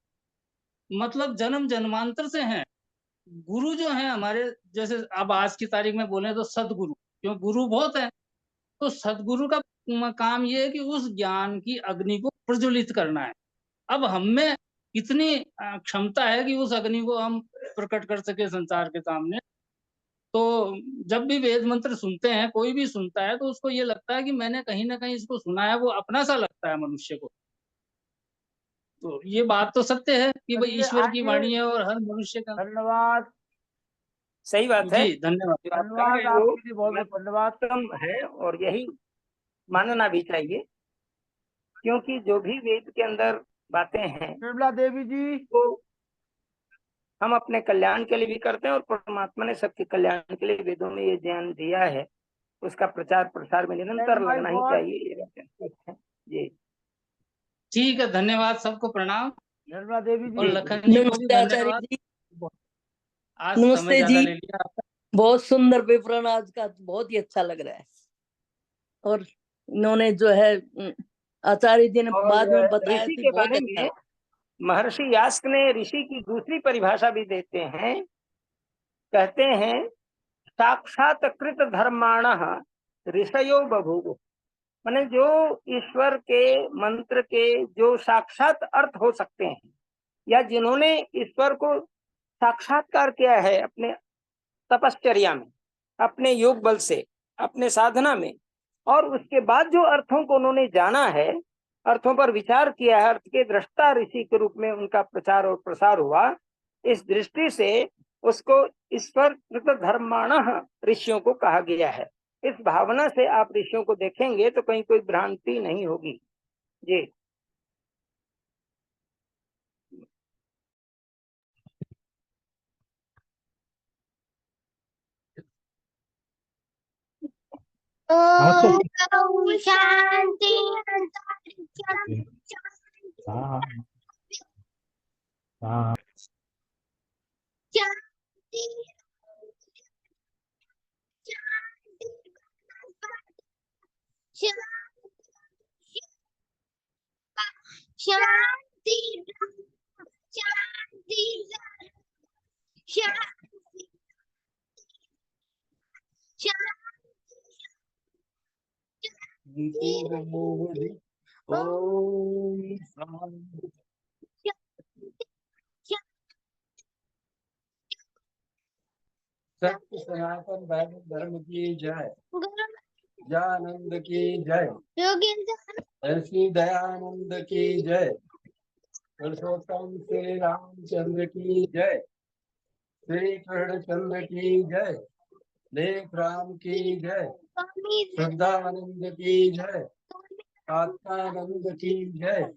S3: मतलब जन्म जन्मांतर से है। गुरु जो है हमारे, जैसे अब आज की तारीख में बोले तो सदगुरु, क्यों गुरु बहुत है, तो सदगुरु का काम ये है कि उस ज्ञान की अग्नि को प्रज्वलित करना है। अब हम में इतनी क्षमता है कि उस अग्नि को हम प्रकट कर सके संसार के सामने। तो जब भी वेद मंत्र सुनते हैं, कोई भी सुनता है, तो उसको ये लगता है कि मैंने कहीं ना कहीं इसको सुना है, वो अपना सा लगता है मनुष्य को। तो ये बात तो सत्य है कि भाई
S2: चलिए
S3: ईश्वर की
S2: आइए,
S3: वाणी है और हर मनुष्य का।
S2: धन्यवाद
S4: सही बात है,
S3: जी धन्यवाद।
S4: जो आप कह
S2: धन्यवाद,
S4: रहे हो
S2: आपके लिए बहुत बहुत धन्यवाद।
S4: उत्तम है और यही मानना भी चाहिए, क्योंकि जो भी वेद के अंदर बातें हैं
S2: निर्मला देवी जी,
S4: तो हम अपने कल्याण के लिए भी करते हैं, और परमात्मा ने सबके कल्याण के लिए वेदों में ये ज्ञान दिया है, उसका प्रचार प्रसार में निरंतर
S2: Thank my
S4: लगना ही
S2: God।
S4: चाहिए। ये बातें सच हैं। जी
S3: ठीक है, धन्यवाद, सबको प्रणाम।
S2: निर्मला देवी
S3: और
S2: जी,
S3: लखन जी को भी
S5: नमस्ते आचार्य
S3: धन्यवाद,
S5: जी।
S3: आज समय
S5: नमस्ते
S3: ज्यादा
S5: जी।
S3: ले लिया आपका।
S5: बहुत सुंदर विवरण आज का, बहुत ही अच्छा लग रहा है। और इन्होंने जो है आचार्य जी ने
S4: और
S5: बाद में बताया
S4: ऋषि
S5: थी,
S4: के
S5: बहुत
S4: बारे
S5: अच्छा।
S4: में महर्षि यास्क ने ऋषि की दूसरी परिभाषा भी देते हैं, कहते हैं साक्षात कृत धर्माण ऋषयो बभूव। माने जो ईश्वर के मंत्र के जो साक्षात अर्थ हो सकते हैं, या जिन्होंने ईश्वर को साक्षात्कार किया है अपने तपश्चर्या में, अपने योग बल से, अपने साधना में, और उसके बाद जो अर्थों को उन्होंने जाना है, अर्थों पर विचार किया है, अर्थ के दृष्टा ऋषि के रूप में उनका प्रचार और प्रसार हुआ। इस दृष्टि से उसको ईश्वर धर्माण ऋषियों को कहा गया है। इस भावना से आप ऋषियों को देखेंगे तो कहीं कोई भ्रांति नहीं होगी। जी
S6: ओम शांति शांति शांति
S7: सत्य सनातन वैदिक धर्म की जय, जयानंद की जय, श्री दयानंद की जय, पुरुषोत्तम श्री रामचंद्र की जय, श्री कृष्णचंद्र की जय, देव राम की जय, श्रद्धानंद की जय, आत्मानंद की जय,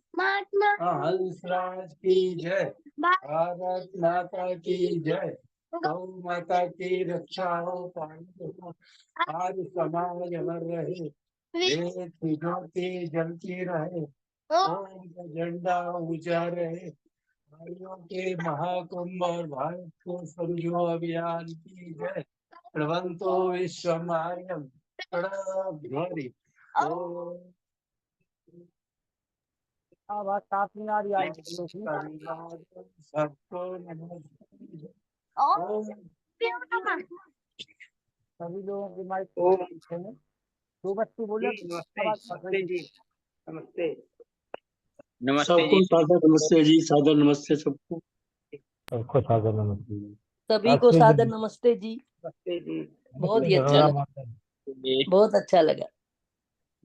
S7: हंसराज की जय, भारत माता की जय, गौ माता की रक्षा हो, पानी हो, आज समाज अमर रहे, वेद की ज्योति जलती रहे, ओम का झंडा ऊंचा रहे, भाइयों के महाकुंभ और भारत को समझो अभियान की जय, प्रवंतो विश्वमार्यम प्रणव ओम
S2: आवाज साफ नहीं आ रही आई
S7: सबको नमस्कार।
S2: सभी लोगों की माइक
S4: ओम
S2: पीछे में दो बच्चे बोले
S4: जी नमस्ते,
S2: आवाज
S4: नमस्ते जी, नमस्ते
S8: सबको सादर नमस्ते जी, सादर नमस्ते सबको।
S9: सबको सादर नमस्ते।
S5: सभी को सादर नमस्ते जी।
S4: नमस्ते जी।
S5: बहुत ही अच्छा लगा, बहुत अच्छा लगा।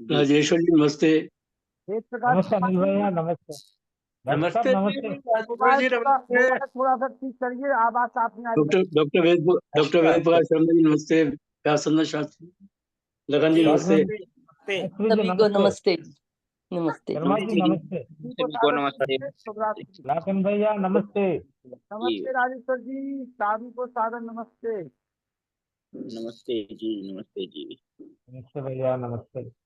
S8: राजेश्वर जी नमस्ते।
S2: एक प्रकार
S9: नमस्ते अनिल भैया, नमस्ते
S8: नमस्ते
S9: नमस्ते।
S2: मोबाइल थोड़ा सा ठीक करिए, आवाज साफ नहीं आ रही है।
S8: डॉक्टर वेद प्रकाश शर्मा जी नमस्ते। व्यासचंद्र शास्त्री, लगन जी नमस्ते।
S4: नमस्ते
S5: सभी को नमस्ते जी। नमस्ते
S9: शर्मा जी नमस्ते।
S2: को नमस्ते। शुभरात्रि।
S9: लाखन भैया नमस्ते।
S2: नमस्ते राजेश्वर जी, साधु को सादर नमस्ते।
S9: नमस्ते भैया नमस्ते।